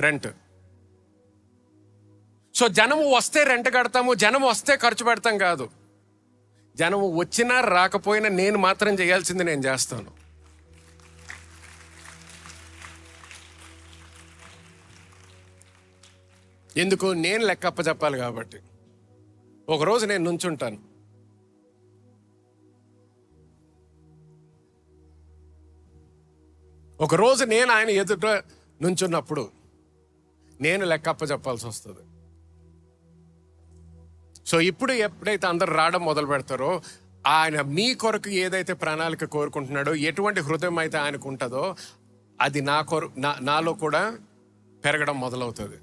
రెంట్. సో జనము వస్తే రెంట్ కడతాము, జనం వస్తే ఖర్చు పెడతాం కాదు. జనము వచ్చినా రాకపోయినా నేను మాత్రం చేయాల్సింది నేను చేస్తాను. ఎందుకు? నేను లెక్కప్ప చెప్పాలి కాబట్టి. ఒకరోజు నేను నుంచుంటాను. ఒకరోజు నేను ఆయన ఎదుట నుంచున్నప్పుడు నేను లెక్కప్ప చెప్పాల్సి వస్తుంది. సో ఇప్పుడు ఎప్పుడైతే అందరు రావడం మొదలు పెడతారో, ఆయన మీ కొరకు ఏదైతే ప్రణాళిక కోరుకుంటున్నాడో, ఎటువంటి హృదయం అయితే ఆయనకు ఉంటుందో, అది నాలో కూడా పెరగడం మొదలవుతుంది.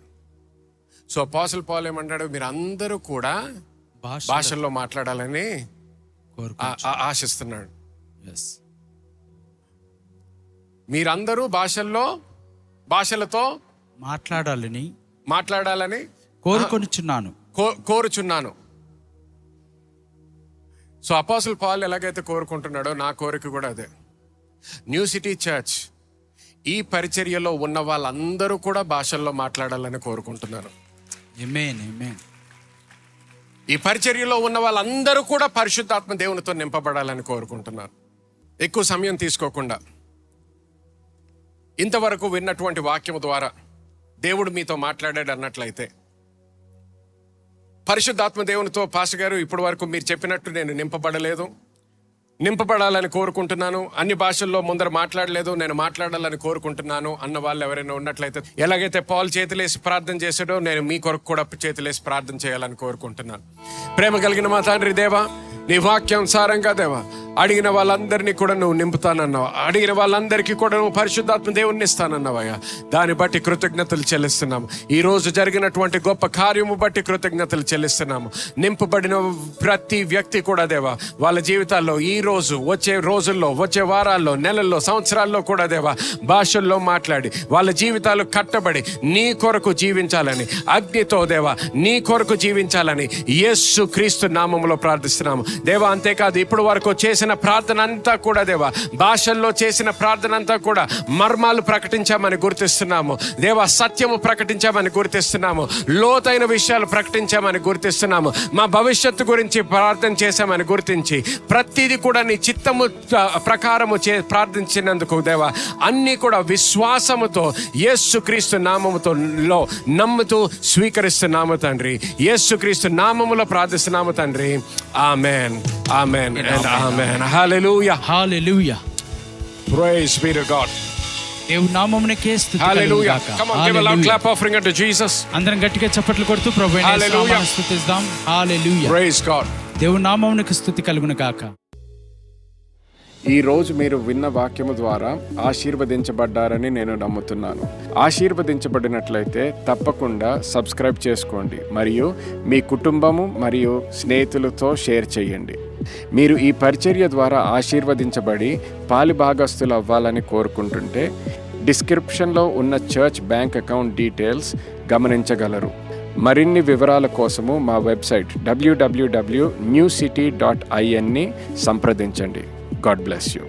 సో అపోస్తలుడు పౌలు ఏమంటాడు? మీరు అందరూ కూడా భాషల్లో మాట్లాడాలని ఆశిస్తున్నాడు. మీరందరూ భాషలతో మాట్లాడాలని కోరుచున్నాను. సో అపోస్తలుడు పౌలు ఎలాగైతే కోరుకుంటున్నాడో, నా కోరిక కూడా అదే. న్యూ సిటీ చర్చ్ ఈ పరిచర్యలో ఉన్న వాళ్ళందరూ కూడా భాషల్లో మాట్లాడాలని కోరుకుంటున్నారు. ఈ పరిచర్యలో ఉన్న వాళ్ళందరూ కూడా పరిశుద్ధాత్మ దేవునితో నింపబడాలని కోరుకుంటున్నారు. ఎక్కువ సమయం తీసుకోకుండా ఇంతవరకు విన్నటువంటి వాక్యము ద్వారా దేవుడు మీతో మాట్లాడాడు అన్నట్లయితే, పరిశుద్ధాత్మ దేవునితో పాస్టర్ గారు ఇప్పటి వరకు మీరు చెప్పినట్టు నేను నింపబడాలని కోరుకుంటున్నాను, అన్ని భాషల్లో ముందర మాట్లాడలేదు, నేను మాట్లాడాలని కోరుకుంటున్నాను అన్న వాళ్ళు ఎవరైనా ఉన్నట్లయితే, ఎలాగైతే పౌలు చేతులేసి ప్రార్థన చేశాడో నేను మీ కొరకు కూడా చేతులేసి ప్రార్థన చేయాలని కోరుకుంటున్నాను. ప్రేమ కలిగిన మా తండ్రి దేవా, నీ వాక్యం సారంగా దేవా, అడిగిన వాళ్ళందరినీ కూడా నువ్వు నింపుతానన్నావు, అడిగిన వాళ్ళందరికీ కూడా నువ్వు పరిశుద్ధాత్మ దేవుణ్ణి ఇస్తానన్నావయ్యా. దాన్ని బట్టి కృతజ్ఞతలు చెల్లిస్తున్నాము. ఈరోజు జరిగినటువంటి గొప్ప కార్యము బట్టి కృతజ్ఞతలు చెల్లిస్తున్నాము. నింపబడిన ప్రతి వ్యక్తి కూడా దేవా, వాళ్ళ జీవితాల్లో ఈ రోజు, వచ్చే రోజుల్లో, వచ్చే వారాల్లో, నెలల్లో, సంవత్సరాల్లో కూడా దేవా, భాషల్లో మాట్లాడి వాళ్ళ జీవితాలు కట్టబడి నీ కొరకు జీవించాలని, అగ్నితో దేవా నీ కొరకు జీవించాలని యేసు క్రీస్తు నామములో ప్రార్థిస్తున్నాము దేవా. అంతేకాదు, ఇప్పుడు వరకు చేసిన ప్రార్థన అంతా కూడా దేవా, భాషల్లో చేసిన ప్రార్థన అంతా కూడా మర్మాలు ప్రకటించామని గుర్తిస్తున్నాము దేవా, సత్యము ప్రకటించామని గుర్తిస్తున్నాము, లోతైన విషయాలు ప్రకటించామని గుర్తిస్తున్నాము, మా భవిష్యత్తు గురించి ప్రార్థన చేశామని గుర్తించి ప్రతిదీ కూడా నీ చిత్తము ప్రకారము ప్రార్థించినందుకు దేవా, అన్నీ కూడా విశ్వాసముతో యేసుక్రీస్తు నామముతో నమ్ముతూ స్వీకరిస్తున్నాము తండ్రి. యేసుక్రీస్తు నామములో ప్రార్థిస్తున్నాము తండ్రి. ఆమేన్, ఆమేన్ అండ్ ఆమేన్. హల్లెలూయా, హల్లెలూయా. Praise be to God. దేవుని నామమునకే స్తుతి హల్లెలూయా. కలుగుగాక. Come on, give a loud clap offering to Jesus. అందరం గట్టిగా చప్పట్లు కొడుతూ ప్రభువైన యేసు నామమును స్తుతిద్దాం. హల్లెలూయా. Praise God. దేవుని నామమునకు స్తుతి కలుగును గాక. ఈరోజు మీరు విన్న వాక్యము ద్వారా ఆశీర్వదించబడ్డారని నేను నమ్ముతున్నాను. ఆశీర్వదించబడినట్లయితే తప్పకుండా సబ్స్క్రైబ్ చేసుకోండి మరియు మీ కుటుంబము మరియు స్నేహితులతో షేర్ చేయండి. మీరు ఈ పరిచర్య ద్వారా ఆశీర్వదించబడి పాలిభాగస్తులు అవ్వాలని కోరుకుంటుంటే డిస్క్రిప్షన్లో ఉన్న చర్చ్ బ్యాంక్ అకౌంట్ డీటెయిల్స్ గమనించగలరు. మరిన్ని వివరాల కోసము మా వెబ్సైట్ www.newcity.in ని సంప్రదించండి. God bless you.